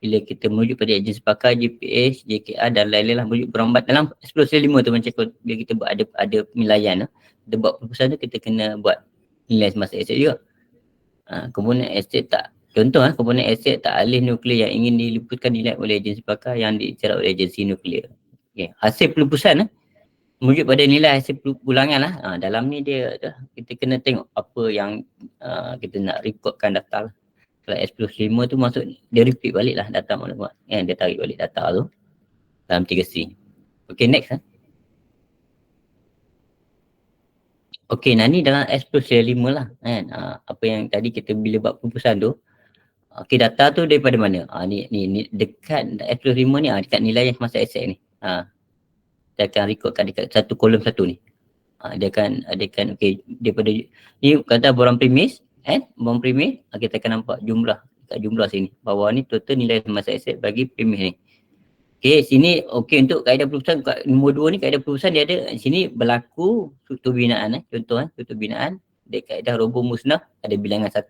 A: Bila kita merujuk pada ejen sepakat, GPH, JKR dan lain-lain lah, merujuk berambat dalam S+5 tu macam bila kita buat ada penilaian tu, kita buat pelubusan tu, kita kena buat nilai semasa aset juga. Komponen aset tak, contoh komponen aset tak alih nuklear yang ingin diliputkan nilai oleh ejen sepakat yang dicerak oleh agensi nuklear. Okay. Hasil pelubusan merujuk pada nilai hasil ulangan lah. Dalam ni dia kita kena tengok apa yang kita nak rekodkan data lah. Kalau S+5 tu masuk, dia repeat balik lah data maklumat. Dia tarik balik data tu dalam 3C. Okay, next Okay, ni dalam S+5 lah kan. Apa yang tadi kita bila buat pelubusan tu, okay, data tu daripada mana? Ni dekat S+5 ni, dekat nilai yang semasa aset ni. Dia akan rekodkan dekat satu kolom satu ni. Dia akan okay, daripada ni kata borang premis, borang premis, kita akan nampak jumlah kat jumlah sini. Bawah ni total nilai semasa aset bagi premis ni. Okay, sini okay untuk kaedah pelubusan kat nombor 2 ni, kaedah pelubusan dia ada sini berlaku struktur binaan contoh struktur binaan dekat kaedah roboh musnah ada bilangan 1.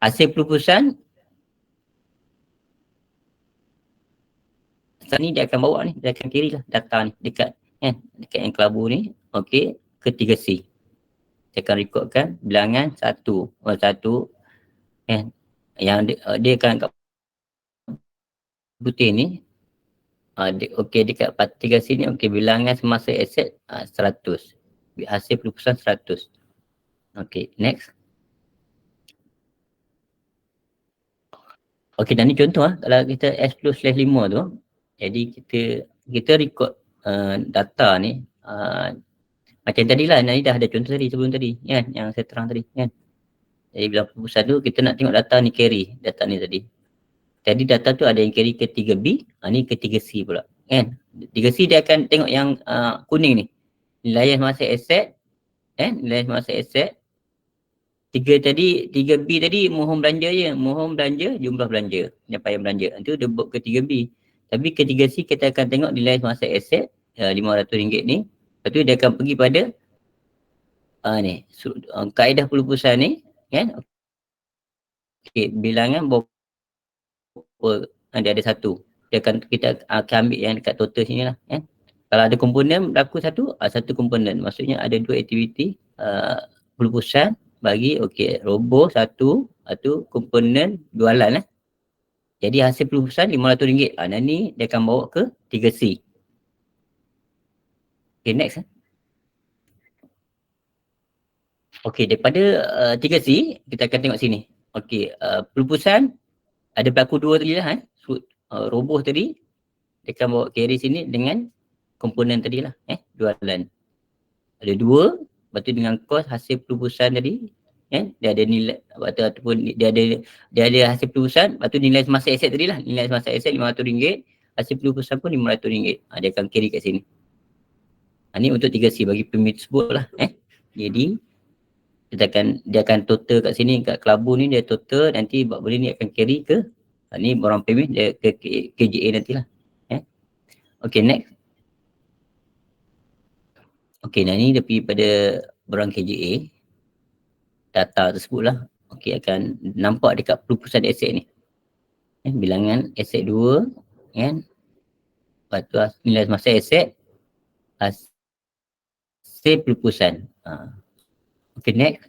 A: Hasil pelubusan ni dia akan bawa ni, dia akan carry lah data ni dekat dekat yang kelabu ni, okey, ke 3C. Dia akan rekodkan bilangan 1. Yang dia akan kat putih ni, okey, dekat 3C ni, okey, bilangan semasa aset 100. Hasil pelubusan 100. Okey, next. Okey, dan ni contoh kalau kita S+5 tu, jadi kita record data ni macam tadilah, ni dah ada contoh tadi sebelum tadi kan, yang saya terang tadi kan. Jadi bila pelubusan tu kita nak tengok data ni carry, data ni tadi. Jadi data tu ada yang carry ke 3B, ni ke 3C pula kan. 3C dia akan tengok yang kuning ni. Nilai semasa aset, nilai semasa aset. 3B tadi mohon belanja je, mohon belanja, jumlah belanja, penyampaian belanja. Itu dia buat ke 3B. Tapi ke 3C kita akan tengok nilai semasa aset RM500 ni. Lepas tu dia akan pergi pada ni kaedah pelubusan ni kan. Okey, bilangan berapa dia ada 1. Kita akan ambil yang dekat total sini lah kan. Kalau ada komponen berlaku satu komponen, maksudnya ada 2 aktiviti pelubusan bagi okey roboh 1 atau komponen jualan lah. Jadi hasil pelubusan RM500. Ni dia akan bawa ke 3C. Okay, next. Okay, daripada 3C, kita akan tengok sini. Okay, pelubusan ada berlaku 2 tadi lah. Roboh tadi, dia akan bawa carry sini dengan komponen tadi lah. Jualan. Ada 2, lepas tu dengan kos hasil pelubusan tadi, dia ada nilai, ataupun dia ada hasil pelubusan, lepas tu nilai semasa aset tadi lah. Nilai semasa aset RM500, hasil pelubusan pun RM500. Dia akan carry kat sini. Ni untuk 3C bagi permit tersebut lah. Jadi dia akan total kat sini, kat kelabu ni dia total, nanti buat benda ni akan carry ke ni borang permit dia ke KJA nantilah. Okay, next. Okay, ni dia pergi pada borang KJA. Data tersebut lah. Okay, akan nampak dekat pelubusan aset ni. Bilangan aset 2 kan. Lepas tu nilai semasa aset, hasil pelubusan. Okay, next.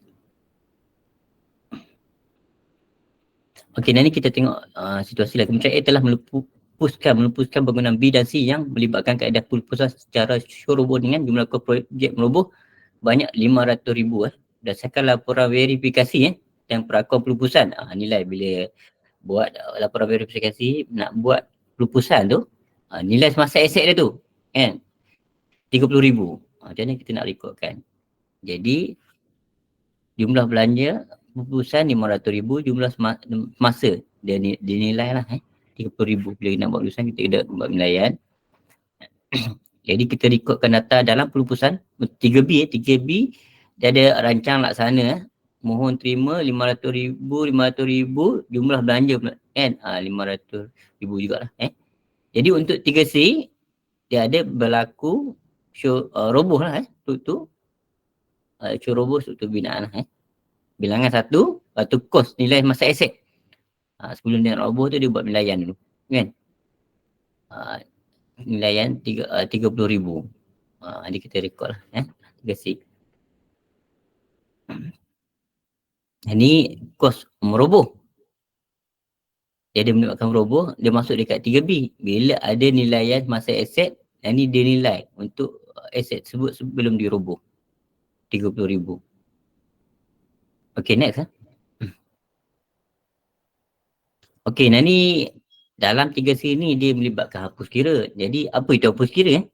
A: Okay, ni kita tengok situasi lah. Kementerian A telah melupuskan bangunan B dan C yang melibatkan kaedah pelubusan secara syuruh dengan jumlah projek meroboh banyak 500,000 berdasarkan laporan verifikasi dan perakuan pelubusan. Nilai bila buat laporan verifikasi nak buat pelubusan tu, nilai semasa aset dia tu kan 30,000. Macam mana kita nak rekodkan? Jadi jumlah belanja pelubusan 500,000, jumlah masa dia nilai lah 30,000. Bila nak buat pelubusan kita kena buat penilaian. Jadi kita rekodkan data dalam pelubusan 3B. 3B dia ada rancang laksana. Mohon terima 500,000, jumlah belanja kan, 500,000 jugalah. Jadi untuk 3C dia ada berlaku roboh lah struktur roboh struktur binaan lah. Bilangan 1, lepas tu kos nilai masa aset. Sebelum dia roboh tu dia buat penilaian dulu kan. Penilaian 30,000. Jadi kita rekod lah 3C. Ini kos meroboh. Dia ada menyebabkan meroboh, dia masuk dekat 3B. Bila ada nilaian masa aset, ini dia nilai untuk aset tersebut sebelum diroboh. 30,000. Okay, next . Okay, ni dalam 3C ni dia melibatkan hapus kira. Jadi apa itu hapus kira?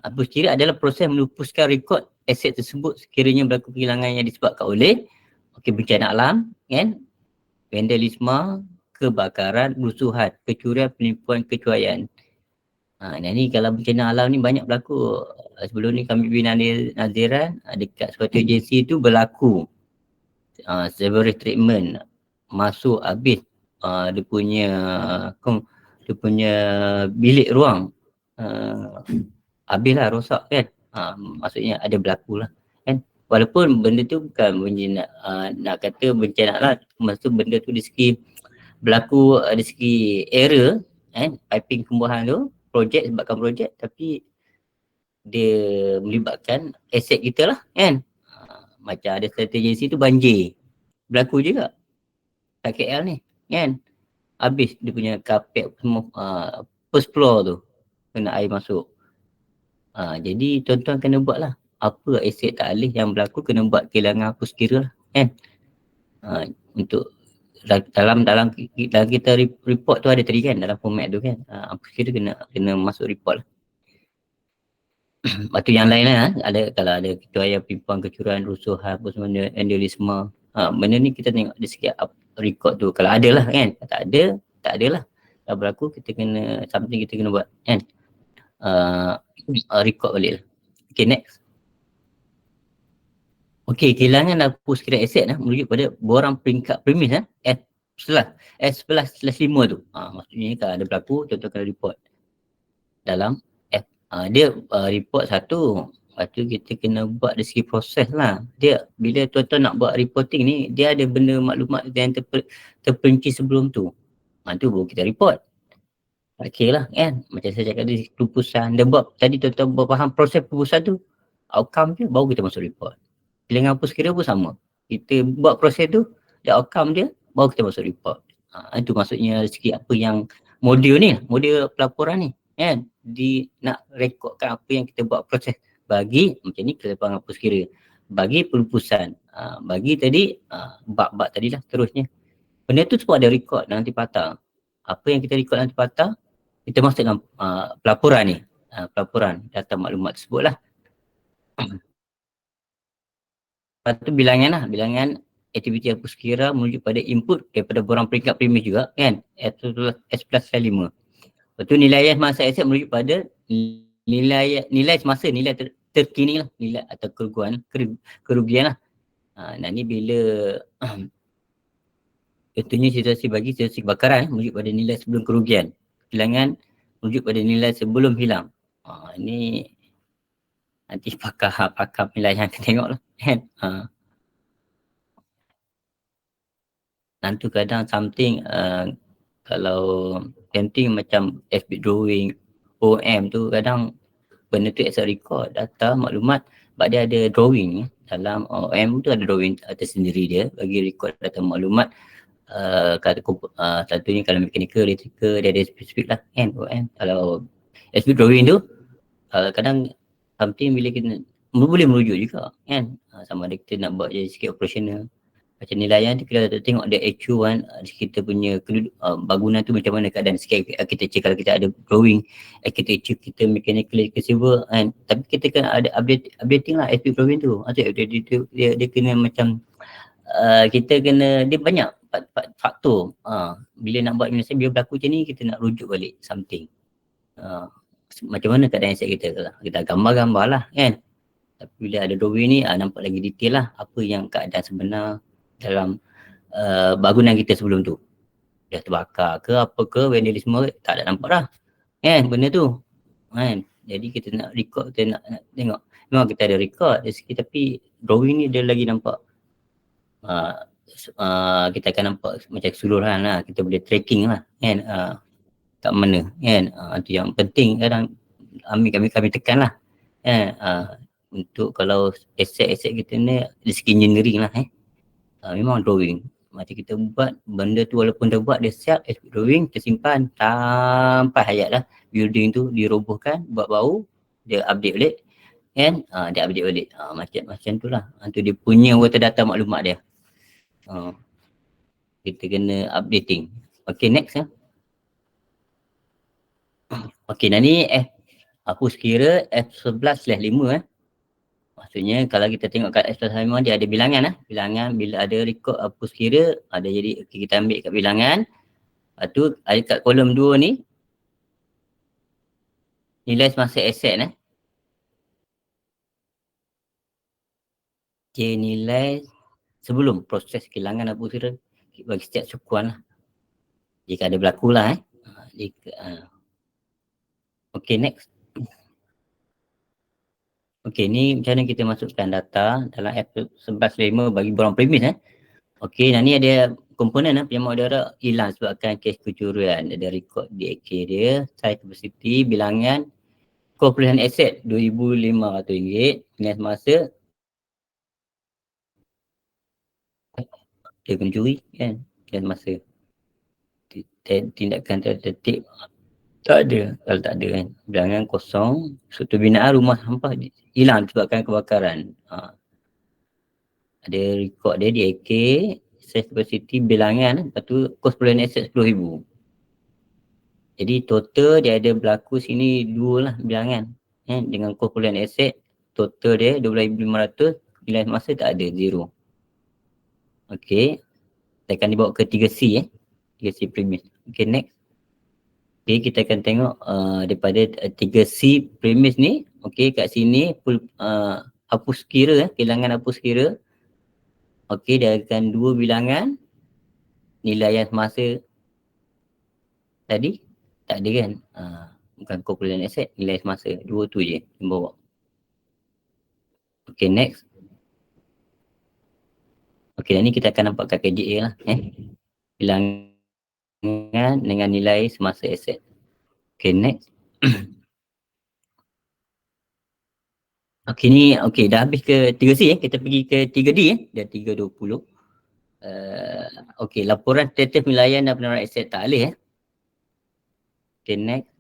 A: Hapus kira adalah proses melupuskan rekod aset tersebut sekiranya berlaku kehilangan yang disebabkan oleh bencana alam, kan, vandalisme, kebakaran, kerusuhan, kecurian, penipuan, kecuaian. Ni kalau bencana alam ni banyak berlaku. Sebelum ni kami bina naziran dekat suatu agensi tu berlaku severance treatment masuk habis dia punya bilik ruang habislah rosak kan. Maksudnya ada berlaku lah kan. Walaupun benda tu bukan benda nak kata bencana lah. Maksud benda tu dari segi berlaku dari segi error kan, piping kembuhan tu sebabkan projek, tapi dia melibatkan aset kita lah kan. Macam ada satu agensi tu banjir berlaku juga kat KL ni kan. Habis dia punya kapet semua first floor tu kena air masuk. Jadi tuan-tuan kena buat lah apa aset tak alih yang berlaku, kena buat kehilangan hapus kira lah kan. Untuk dalam kita report tu ada tadi kan, dalam format tu kan, hapus kira kena masuk report lah. Lepas tu yang lain lah, kalau ada kecuaian, penipuan, kecurian, rusuhan, apa semua, vandalisme, benda ni kita tengok dari segi record tu. Kalau ada lah kan, tak ada lah. Kalau berlaku kita kena something kita kena buat kan. Record balik lah. Okay, next. Okay, kehilangan hapus kira aset merujuk pada borang peringkat premis S11/5 tu. Maksudnya kalau ada berlaku, tuan-tuan kena report dalam dia report satu. Lepas tu kita kena buat dari segi proses lah. Dia bila tuan-tuan nak buat reporting ni, dia ada benda maklumat yang terperinci sebelum tu. Tu baru kita report. Okay lah kan. Macam saya cakap tadi, keputusan. Dia buat tadi tuan-tuan faham proses keputusan tu, outcome dia baru kita masuk report. Bila hapus kira pun sama. Kita buat proses tu, dia outcome dia, baru kita masuk report. Itu maksudnya segi apa yang model pelaporan ni kan. Nak rekodkan apa yang kita buat proses. Bagi macam ni kita panggil hapus kira. Bagi pelupusan. Bagi tadi bab-bab tadi lah terusnya. Benda tu semua ada rekod nanti patah. Apa yang kita rekod nanti patah, kita masuk dalam pelaporan ni. Pelaporan data maklumat tersebut lah. Lepas tu bilangan aktiviti hapus kira menuju pada input daripada borang peringkat premis juga kan. S+5. Lepas tu nilai masa aset merujuk pada nilai semasa, nilai terkini lah, nilai atau kerugian lah. Ni bila contohnya situasi kebakaran merujuk pada nilai sebelum kerugian. Kehilangan merujuk pada nilai sebelum hilang. Ini nanti pakar penilaian akan tengok lah kan. Nanti kadang something kalau painting macam FB drawing, OM tu kadang benda tu as a record, data, maklumat. Sebab dia ada drawing dalam OM tu, ada drawing tersendiri dia bagi record data maklumat. Satunya kalau mechanical, electrical, dia ada spesifik lah kan OM. Kalau FB drawing tu kadang something bila kita boleh merujuk juga kan. Sama ada kita nak buat jadi sikit operational. Macam nilaian tu kita tengok dia actual kita punya bangunan tu macam mana keadaan sikit architecture. Kalau kita ada drawing architecture kita mechanical civil kan, tapi kita kan ada updating lah FB drawing tu. Dia kena macam kita kena, dia banyak faktor. Bila nak buat Indonesia, bila berlaku macam ni kita nak rujuk balik something. Macam mana keadaan aset kita gambar-gambar lah kan. Tapi bila ada drawing ni nampak lagi detail lah apa yang keadaan sebenar dalam bangunan kita sebelum tu. dah terbakar ke apa ke, vandalisme tak ada nampak dah kan benda tu kan. Jadi kita nak record, kita nak tengok, memang kita ada record dari segi, tapi drawing ni dia lagi nampak kita akan nampak macam keseluruhan lah, kita boleh tracking lah kan kat mana kan. Itu yang penting kadang kami tekan lah kan. Untuk kalau aset-aset kita ni dari segi engineering lah memang drawing. Macam kita buat benda tu, walaupun dah buat dia siap, drawing tersimpan sampai hayat lah. Building tu dirobohkan, buat baru, dia update balik kan. Dia update balik. Macam tu lah. Tu dia punya water data maklumat dia. Kita kena updating. Okay, next ya. Okay, dan ni hapus kira F11/5 Maksudnya kalau kita tengok kat F11/5 dia ada bilangan bilangan bila ada rekod hapus kira ada, jadi okay, kita ambil kat bilangan. Lepas tu ada kat kolom 2 ni nilai semasa aset okay, nilai sebelum proses kehilangan hapus kira bagi setiap sukuan lah. Jika ada berlaku lah okay, next. Okay, ni macam mana kita masukkan data dalam F11/5 bagi borang premis Okay, dan ni ada komponen penyamak udara hilang sebabkan kes kecurian. Ada rekod DAK dia, site capacity, bilangan, kumpulan aset RM2,500, nilai semasa dia pencuri kan, nilai semasa. Tindakan tertib tak ada, kalau tak ada kan. Bilangan kosong, struktur binaan rumah sampah hilang sebabkan kebakaran. Ada rekod dia DAK, site capacity, bilangan, lepas tu kos perubahan aset RM10,000. Jadi total dia ada berlaku sini 2 lah bilangan dengan kos perubahan aset. Total dia RM12,500, nilai semasa tak ada, zero. Okay, kita akan dibawa ke 3C 3C premise. Okay, next. Okay, kita akan tengok daripada 3C premise ni. Okay, kat sini hapus kira, kehilangan hapus kira. Okay, dia akan 2 bilangan. Nilai yang semasa tadi tak ada kan. Bukan kumpulan aset, nilai semasa. 2 tu je yang bawa. Okay, next. Okay, ni kita akan nampak kat KJA lah bilangan dengan nilai semasa aset. Okay, next. Okay, ni dah habis ke 3C kita pergi ke 3D dah 3.20. Okay, laporan status penilaian dan penawaran aset tak boleh Okay, next.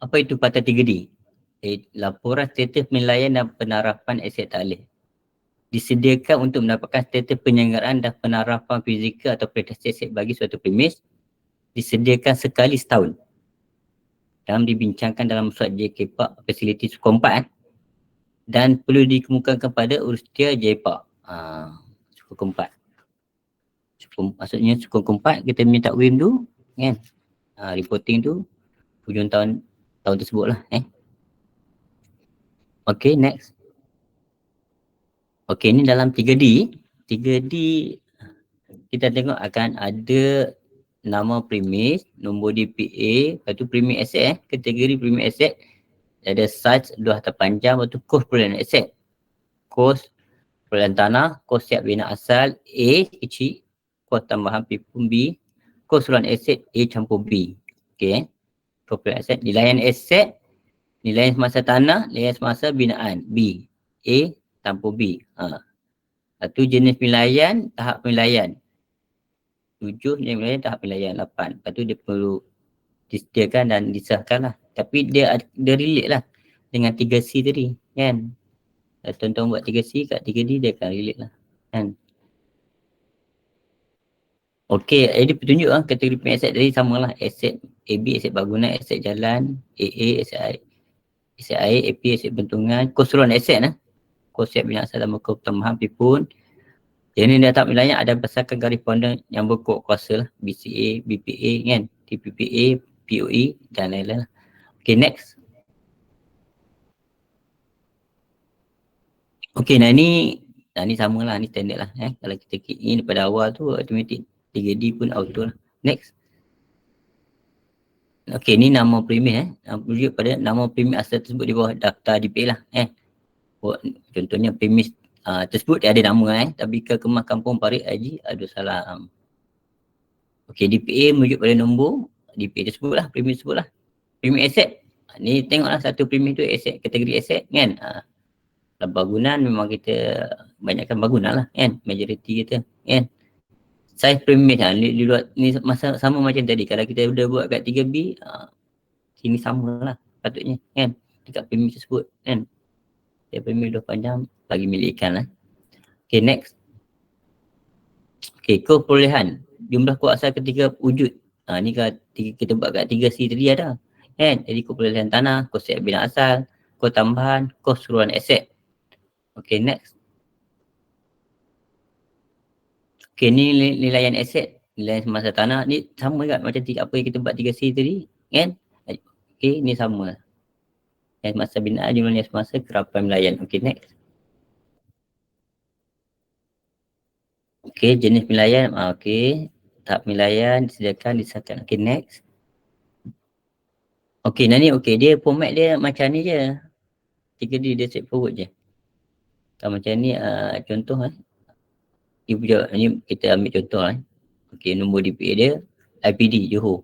A: Apa itu patah 3D? Laporan status penilaian dan penarapan aset tak boleh disediakan untuk mendapatkan status penyelenggaraan dan penarapan fizikal atau prestasi aset bagi suatu premis. Disediakan sekali setahun. Dalam dibincangkan dalam surat JKPAK Fasiliti Sukong 4 dan perlu dikemukakan pada Urustia JPAK Sukong 4. Maksudnya Sukong 4 kita minta WIM tu kan, reporting tu hujung tahun tersebut lah Okay, next. Okay, ni dalam 3D kita tengok akan ada nama premis, nombor DPA, lepas tu premis aset kategori premis aset, ada size luas atau panjang, lepas tu kos perolehan aset, kos perolehan tanah, kos siap bina asal A kecil, kos tambahan P pun B, kos perolehan aset A campur B. Okay, kos perolehan aset, nilaian aset, nilaian semasa tanah, nilaian semasa binaan B, A campur B. Lepas tu jenis penilaian, tahap penilaian 7, jenis penilaian, tahap penilaian 8. Lepas tu dia perlu disediakan dan disahkan lah. Tapi dia relate lah dengan 3C tadi kan. Tuan-tuan buat 3C kat 3D dia akan relate lah kan. Okay, jadi petunjuk kategori pengaset tadi samalah. Aset AB, aset bangunan, aset jalan, AA, aset air, AP, aset bentungan, kos seluruhan aset kos siap bina asal dan kos tambahan pun. Jadi data wilayah ada berdasarkan garis pondan yang berkuat kuasa lah. BCA, BPA kan, TPPA, POE dan lain-lain lah. Okay, next. Okay, nah ni Ni sama lah, ni standard lah. Kalau kita klik ni daripada awal tu automatic 3D pun auto lah. Next. Okey, ni nama premis merujuk pada nama premis asal tersebut di bawah daftar DPA lah. Contohnya premis tersebut dia ada nama tapi kemas kampung Parit Haji Abdulsalam. Okey, DPA merujuk pada nombor DPA tersebut lah, premis tersebut lah. Premis aset. Ni tengoklah satu premis tu aset, kategori aset kan. Bangunan memang kita banyakkan bangunan lah kan, majoriti kita kan. Size premis ni luar ni masa sama macam tadi. Kalau kita dah buat kat 3B, sini sama lah patutnya kan, dekat premis tersebut kan. Dia premis dah panjang bagi milik ikan lah. Okay, next. Okay, kod perolehan jumlah kod asal ketika wujud. Ni kalau kita buat kat 3C tadi ada kan. Jadi kod perolehan tanah, kod siap bina asal, kod tambahan, kod keseluruhan aset. Okay, next. Okay, ni nilaian aset, nilaian semasa tanah ni sama juga macam apa yang kita buat 3C tadi kan. Okay, ni sama. Yang semasa binaan, jumlahnya semasa, kerapan nilaian. Okay, next. Okay, jenis nilaian. Okay, tahap nilaian disediakan, disahkan. Okay, next. Okay, ni okay. Dia format dia macam ni je. 3D dia straightforward je. Kalau macam ni contoh ni kita ambil contoh Okay, nombor DPA dia IPD Johor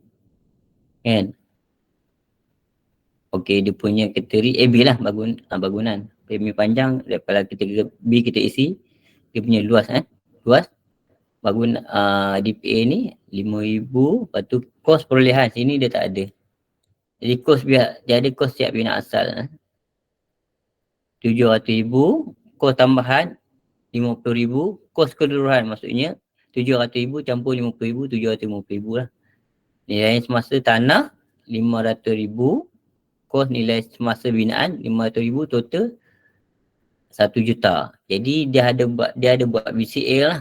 A: kan. Okay, dia punya kategori AB lah, bangunan. Premis panjang daripada kita B kita isi. Dia punya luas luas bangunan DPA ni 5,000. Lepas tu kos perolehan sini dia tak ada. Jadi kos dia ada kos siap bina asal 700,000, kos tambahan 50,000, kos keseluruhan maksudnya 700,000 campur 50,000, 750,000 lah. Nilai semasa tanah 500,000, kos nilai semasa binaan 500,000, total 1 juta. Jadi dia ada buat BCA lah.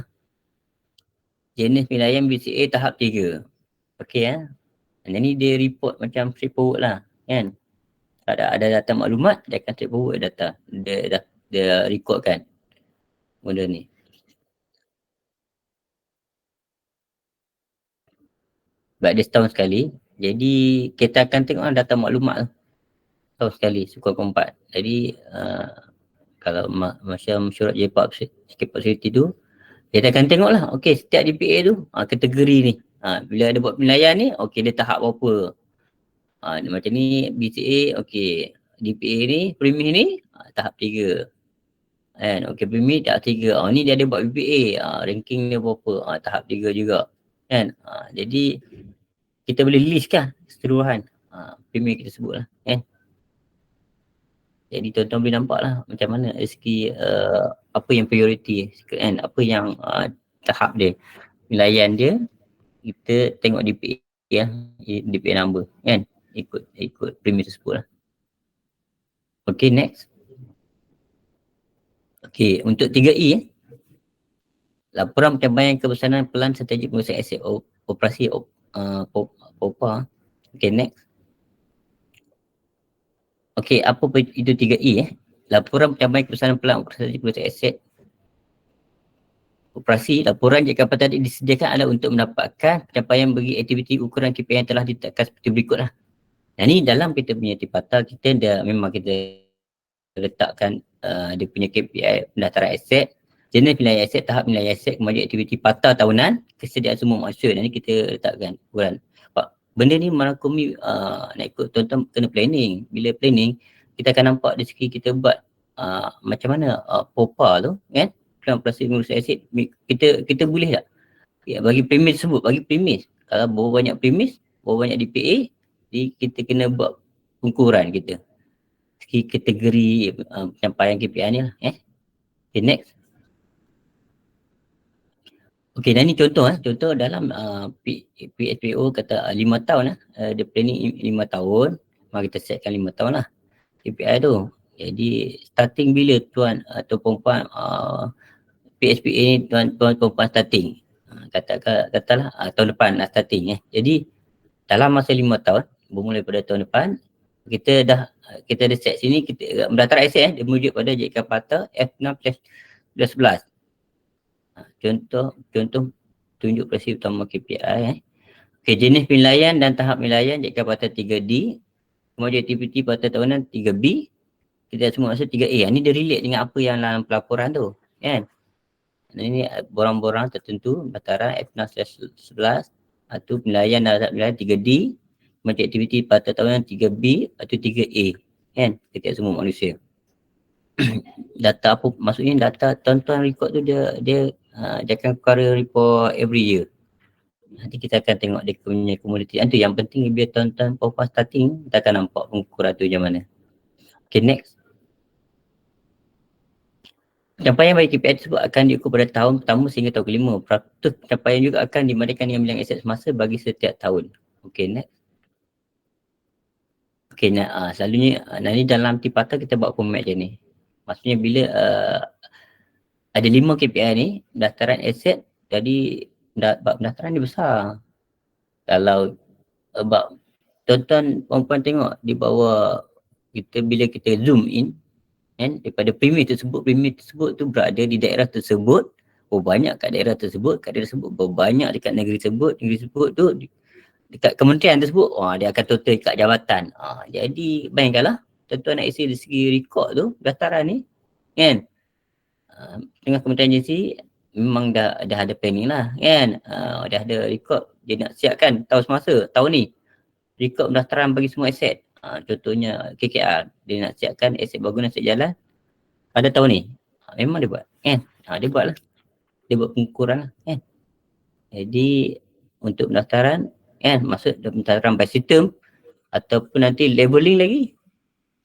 A: Jenis nilaian BCA tahap 3. Okey Jadi dia report macam straightforward lah kan. Ada data maklumat, dia akan straightforward data. Dia recordkan benda ni. Sebab dia setahun sekali. Jadi kita akan tengok data maklumat tu. Setahun sekali, suku 4. Jadi kalau macam mesyuarat JPAP sikit facility tu, kita akan tengok lah. Okay, setiap DPA tu kategori ni. Bila ada buat penilaian ni, okay dia tahap berapa. Macam ni BCA, okay. DPA ni, premis ni tahap 3. Okay, premis tahap 3. Ni dia ada buat BPA, ranking dia berapa. Tahap 3 juga. Kan? Jadi kita boleh list kan keseluruhan premis kita sebut lah kan. Jadi tuan-tuan boleh nampak lah macam mana dari segi apa yang priority kan, apa yang tahap dia, nilaian dia. Kita tengok DPA DPA number kan, ikut premis tersebut lah. Okay, next. Okay, untuk 3E laporan pencapaian kebesaran pelan strategi pengurusan aset operasi POPA. Okay, next. Okay, apa itu 3E laporan pencapaian kebesaran pelan strategi pengurusan aset operasi. Laporan jika tadi disediakan adalah untuk mendapatkan pencapaian bagi aktiviti ukuran KPI yang telah ditetapkan seperti berikutlah. Ni dalam kita punya tipata kita memang kita letakkan dia punya KPI pendaftaran aset, jenis nilai aset, tahap nilai aset, kemajuan aktiviti pata tahunan, kesediaan semua maksud. Ni kita letakkan ukuran. Benda ni merangkumi nak ikut tuan-tuan kena planning. Bila planning kita akan nampak dari segi kita buat macam mana POPA tu kan, plan operasi pengurusan aset. Kita boleh tak bagi premis tersebut, bagi premis. Kalau berapa banyak premis, berapa banyak DPA, jadi kita kena buat ukuran kita segi kategori pencapaian KPI ni lah Okay, next. Okay, dan ni contoh contoh dalam PSPO kata 5 tahun dia planning 5 tahun, mari kita setkan 5 tahun lah KPI tu. Jadi starting bila tuan atau perempuan PSPA ni tuan perempuan starting, katalah tahun depan nak starting Jadi dalam masa 5 tahun bermula pada tahun depan, kita ada set sini, kita mendaftar aset dia merujuk pada JK Pata F6/2021 dah 11. Contoh tunjuk prinsip utama KPI. Okey, jenis penilaian dan tahap penilaian jadikan pata 3D. Kemudian aktiviti pada tahunan 3B. Kita semua maksud 3A. Ini dia relate dengan apa yang dalam pelaporan tu. Kan? Ini borang-borang tertentu, bataran F6/11 atau penilaian dan tahap penilaian 3D. Kemudian aktiviti pada tahunan 3B atau 3A. Kan? Setiap semua manusia. Data apa maksudnya data tuan-tuan rekod tu dia akan keluar report every year. Nanti kita akan tengok dia punya komoditi. Itu yang penting biar tuan-tuan pas starting kita akan nampak pengukuran tu macam mana. Okay, next. Pencapaian bagi KPI tersebut akan diukur pada tahun pertama sehingga tahun kelima. Peratus pencapaian juga akan dibandingkan dengan bilangan aset semasa bagi setiap tahun. Okay, next. Okay, selalunya nanti dalam tipata kita buat format je ni. Maksudnya bila ada 5 KPI ni, pendaftaran aset, jadi pendaftaran ni besar. Kalau tuan-tuan perempuan tengok di bawah kita bila kita zoom in kan, daripada premis tersebut tu berada di daerah tersebut, banyak kat daerah tersebut, banyak dekat negeri tersebut tu dekat kementerian tersebut, dia akan total dekat jabatan. Jadi bayangkanlah tuan-tuan nak isi dari segi rekod tu, daftaran ni kan, dengan kementerian agensi memang dah ada planning lah kan, dah ada rekod dia nak siapkan tahun semasa, tahun ni rekod pendaftaran bagi semua aset. Contohnya KKR, dia nak siapkan aset bangunan, aset jalan pada tahun ni. Memang dia buat kan, dia buat lah, dia buat pengukuran lah kan. Jadi untuk pendaftaran kan, maksud pendaftaran by sistem ataupun nanti labeling lagi.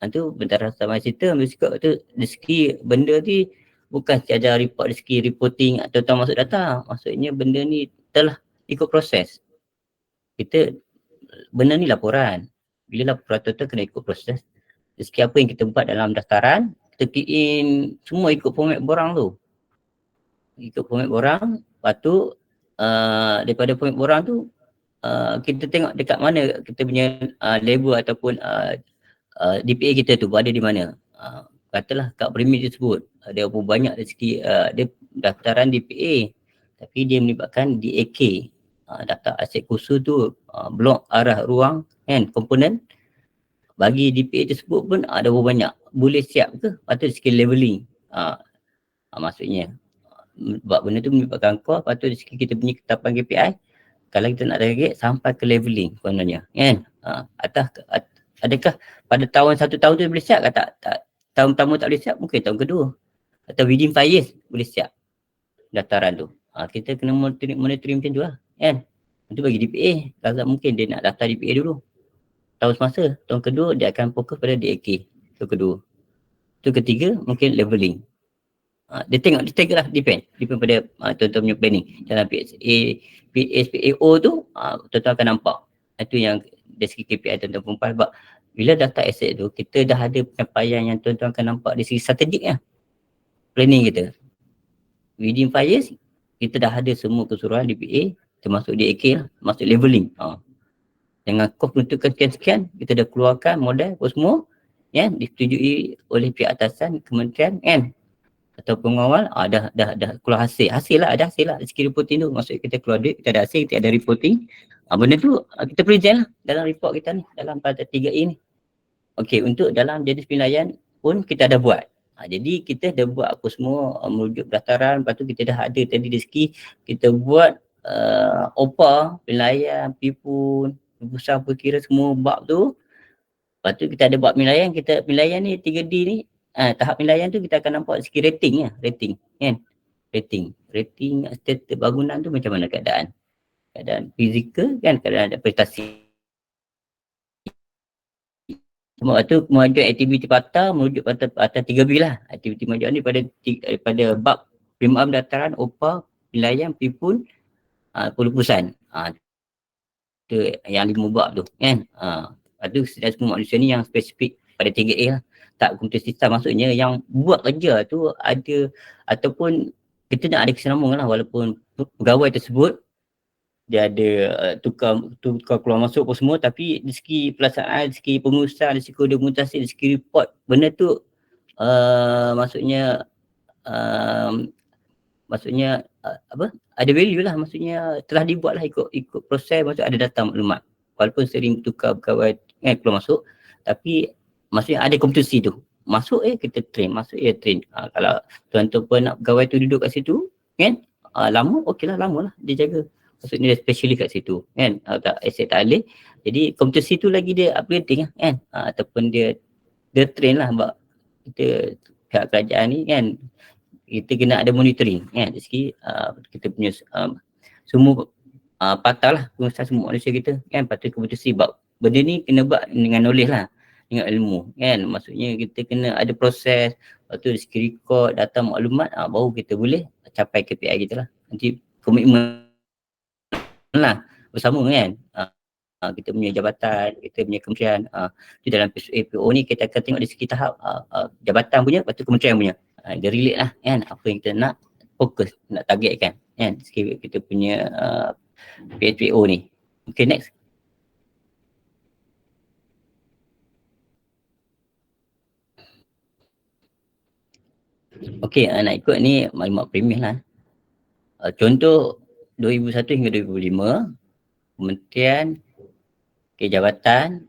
A: Itu pendaftaran by sistem, tu dari segi benda ni bukan sahaja report, dari segi reporting atau masuk data. Maksudnya benda ni telah ikut proses. Kita benda ni laporan. Bila laporan tu kena ikut proses. Dari segi apa yang kita buat dalam daftaran, kita key in semua ikut format borang tu. Ikut format borang, lepas tu daripada format borang tu kita tengok dekat mana kita punya label ataupun DPA kita tu berada di mana. Katalah kat premis tersebut ada berapa banyak dari segi dia daftaran DPA, tapi dia melibatkan DAK, daftar aset khusus tu, blok arah ruang kan, komponen. Bagi DPA tersebut pun ada berapa banyak, boleh siap ke? Patut dari segi leveling. Maksudnya buat benda tu melibatkan core, patut dari segi kita punya ketetapan KPI. Kalau kita nak target sampai ke leveling kononnya kan. Adakah pada satu tahun tu boleh siap ke tak? Tahun pertama tak boleh siap, mungkin tahun kedua. Atau within 5 years boleh siap daftaran tu. Kita kena monitoring macam tu lah kan. Itu bagi DPA. Kalau mungkin dia nak daftar DPA dulu. Tahun semasa, tahun kedua dia akan fokus pada DAK. Tahun kedua. Tahun ketiga mungkin leveling. Dia tengok lah, depend pada tuan-tuan punya planning. Dalam PSPAO tu, tuan-tuan akan nampak. Itu yang dari segi KPI tuan-tuan perempuan. Sebab bila data aset tu, kita dah ada pencapaian yang tuan-tuan akan nampak dari segi strategik lah. Planning kita. Within 5 years, kita dah ada semua keseluruhan DPA, termasuk DAK lah, termasuk leveling. Dengan kos menentukan sekian-sekian, kita dah keluarkan model apa semua, ya, disetujui oleh pihak atasan, kementerian, kan? Atau pengawal, dah keluar hasil lah, ada hasil lah, segi reporting tu. Maksudnya kita keluar duit, kita ada hasil, kita ada reporting. Benda tu kita present lah dalam report kita ni, dalam pada 3A ni. Okey, untuk dalam jenis penilaian pun kita dah buat. Jadi kita dah buat apa semua, merujuk daftaran, lepas tu kita dah ada tadi dari segi kita buat OPA, penilaian, PIPUN, besar perkira semua bab tu. Lepas tu kita ada buat penilaian, penilaian ni 3D ni, tahap penilaian tu kita akan nampak segi rating kan. Rating status bangunan tu macam mana keadaan fizikal kan, keadaan prestasi. Semua tu kemajuan aktiviti pata merujuk pada 3B lah. Aktiviti kemajuan ni pada bab perkhidmatan daftaran, OPA, penilaian, PIPUN, pelulusan. Tu yang 5 bab tu kan. Lepas tu semua manusia ni yang spesifik pada 3A lah. Tak komputer sistem, maksudnya yang buat kerja tu ada, ataupun kita nak ada kesinambungan lah, walaupun pegawai tersebut dia ada tukar keluar masuk apa semua, tapi dari segi pelaksanaan, dari segi pengurusan, dari segi dokumentasi, dari segi report, benda tu maksudnya maksudnya ada value lah, maksudnya telah dibuat lah ikut proses, maksud ada data maklumat walaupun sering tukar pegawai keluar masuk, tapi maksudnya ada kompetensi tu masuk kita train, masuk train. Kalau tuan-tuan pun nak pegawai tu duduk kat situ kan, lama okey lah, lama lah dia jaga, maksudnya dia specialist kat situ kan. Tak aset tak boleh, jadi kompetensi tu lagi dia upgrading lah kan, ataupun dia train lah. Sebab kita pihak kerajaan ni kan, kita kena ada monitoring kan, dari segi kita punya semua patah lah pengusaha semua manusia kita kan, patut kompetensi. Sebab benda ni kena buat dengan knowledge lah, dengan ilmu kan, maksudnya kita kena ada proses, lepas tu dari segi record, data maklumat, baru kita boleh capai KPI kita lah. Nanti komitmen lah bersama kan, kita punya jabatan, kita punya kementerian. Di dalam PO ni kita akan tengok dari segi tahap jabatan punya, lepas tu kementerian punya. Dia relate lah kan, apa yang kita nak fokus, nak targetkan kan, sikit kita punya PO ni. Okay, next. Okay, nak ikut ni maklumat premis lah. Contoh 2001 hingga 2005, kementerian, jabatan.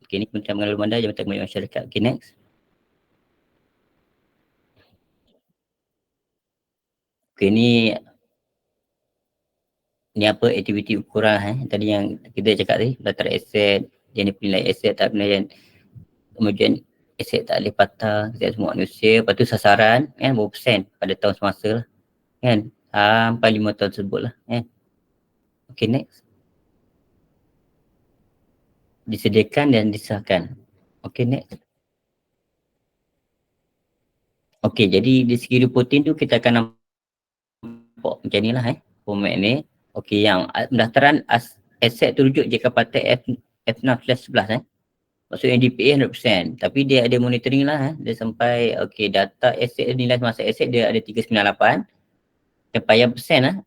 A: Okay, ni Kementerian Pengeluaran Bandar, Jabatan Kemudahan Masyarakat. Okay, next. Okay, ni apa aktiviti ukuran tadi yang kita cakap tadi, daftar aset, jenis penilaian aset, tahap penilaian, kemudian aset tak boleh patah, aset semua manusia, lepas tu sasaran kan, berapa persen pada tahun semasa lah kan, sampai 5 tahun tersebut lah kan. Okay, next. Disediakan dan disahkan. Okay, next. Okay, jadi di segi reporting tu kita akan nampak macam ni lah format ni. Okay, yang pendaftaran aset tu rujuk Jakarta F6/11 maksudnya DPA 100%, tapi dia ada monitoring lah dia sampai data aset, nilai masa aset dia ada 398, capaian persen lah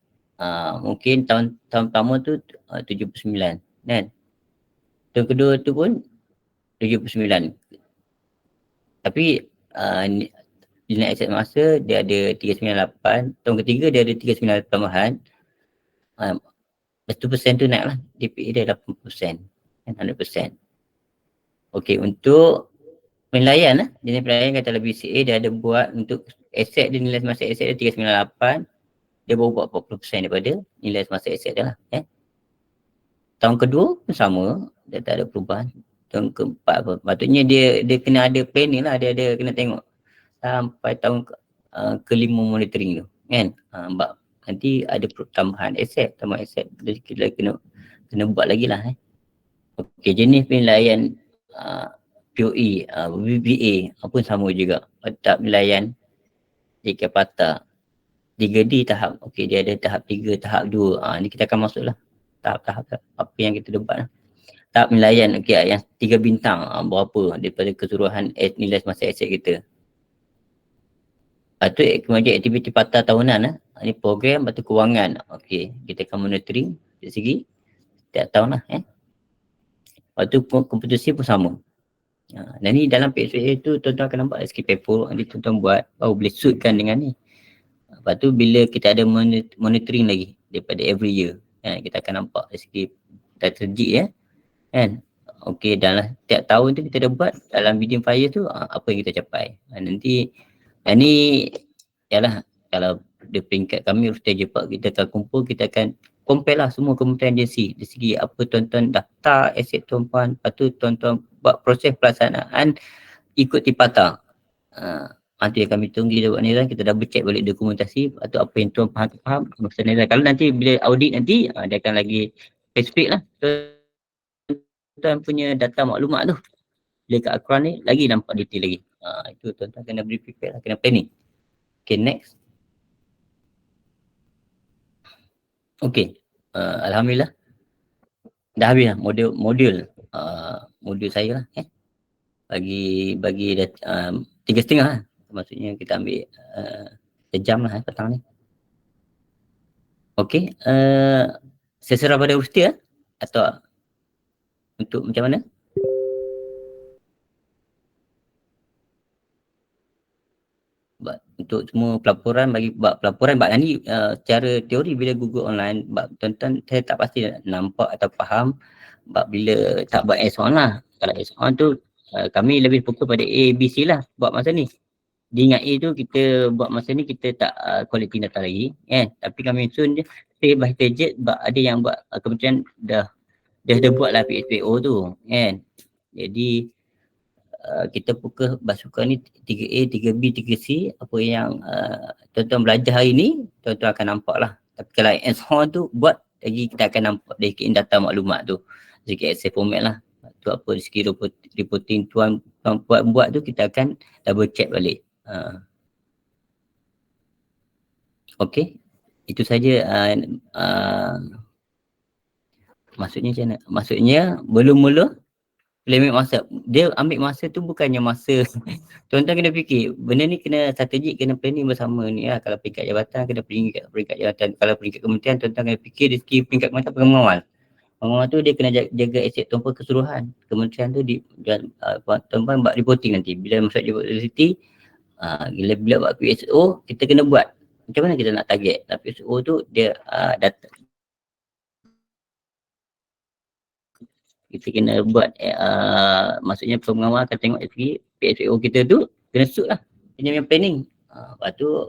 A: mungkin tahun pertama tu 79 kan, tahun kedua tu pun 79, tapi nilai aset masa dia ada 398, tahun ketiga dia ada 398 tambahan, lepas tu persen tu naik lah, DPA dia 80% kan, 100%. Okey, untuk penilaian jenis penilaian kata lebih BCA dia ada buat untuk aset dia, nilai semasa aset dia 398, dia baru buat 40% daripada nilai semasa aset dia lah Tahun kedua pun sama, dia tak ada perubahan. Tahun keempat pun patutnya dia kena ada planning lah, dia ada kena tengok sampai tahun kelima monitoring tu kan, sebab nanti ada tambahan aset, jadi kita kena buat lagi lah Okey, jenis penilaian POE, BBA pun sama juga. Tahap penilaian jika patah 3D tahap. Okey, dia ada tahap 3, tahap 2. Ni kita akan masuk lah tahap-tahap apa yang kita debat lah. Tahap penilaian yang 3 bintang, berapa daripada keseluruhan nilai semasa aset kita. Lepas tu kemudian aktiviti patah tahunan ni program, lepas tu kewangan. Okey, kita akan monitoring dari segi setiap tahun lah Lepas tu kompetensi pun sama. Dan ni dalam PSA tu tuan-tuan akan nampak sikit paper yang tuan-tuan buat, baru boleh suitkan dengan ni. Lepas tu bila kita ada monitoring lagi daripada every year, kita akan nampak dari segi strategi kan. Okey, dalam tiap tahun tu kita dah buat dalam within 5 years tu apa yang kita capai. Nanti ni ialah kalau di peringkat kami Stage Park, kita akan kumpul, kita akan compare lah semua kementerian agensi dari segi apa tuan-tuan daftar aset tuan-tuan, lepas tu tuan-tuan buat proses pelaksanaan ikut tipata. Nanti kami tunggu dia buat nilai, kita double check balik dokumentasi atau apa yang tuan faham masa nilai. Kalau nanti bila audit nanti dia akan lagi spesifik lah tuan punya data maklumat tu. Bila kat akuran ni lagi nampak detail lagi. Itu tuan-tuan kena beri prepare lah, kena planning. Okay, next. Okay, Alhamdulillah dah habis lah modul saya lah bagi 3.5 lah, maksudnya kita ambil sejam lah petang ni. Okay, saya serah pada Ustaz atau untuk macam mana? untuk semua pelaporan bagi buat pelaporan ni secara teori bila Google online tuan-tuan saya tak pasti nampak atau faham bila tak buat S1 lah. Kalau S1 tu kami lebih fokus pada A, B, C lah buat masa ni. Di ingat A tu kita buat masa ni kita tak quality data lagi kan. Tapi kami sun je step by step ada yang buat kementerian dah buat lah PSPO tu kan. Jadi kita fokus basukan ni 3A, 3B, 3C apa yang tuan-tuan belajar hari ni tuan-tuan akan nampak lah. Tapi kalau S1 tu buat lagi kita akan nampak dari data maklumat tu sikit Excel format lah. Tu apa dari segi reporting tuan buat tu kita akan double check balik. Okey, itu saja maksudnya macam mana? Maksudnya belum mula bila ambil masa, dia ambil masa tu bukannya masa tuan-tuan kena fikir, benda ni kena strategik, kena planning bersama ni lah. Kalau peringkat jabatan kena peringkat jabatan, kalau peringkat kementerian tuan-tuan kena fikir dari segi peringkat kementerian pengawal. Pengawal tu dia kena jaga aset tuan keseluruhan. Kementerian tu tuan-tuan buat reporting nanti. Bila masuk universiti, bila buat PSO, kita kena buat. Macam mana kita nak target? PSO tu dia data. Kita kena buat maksudnya pengawal akan tengok dari segi PSO kita tu kena suit lah. Kena yang planning. Lepas tu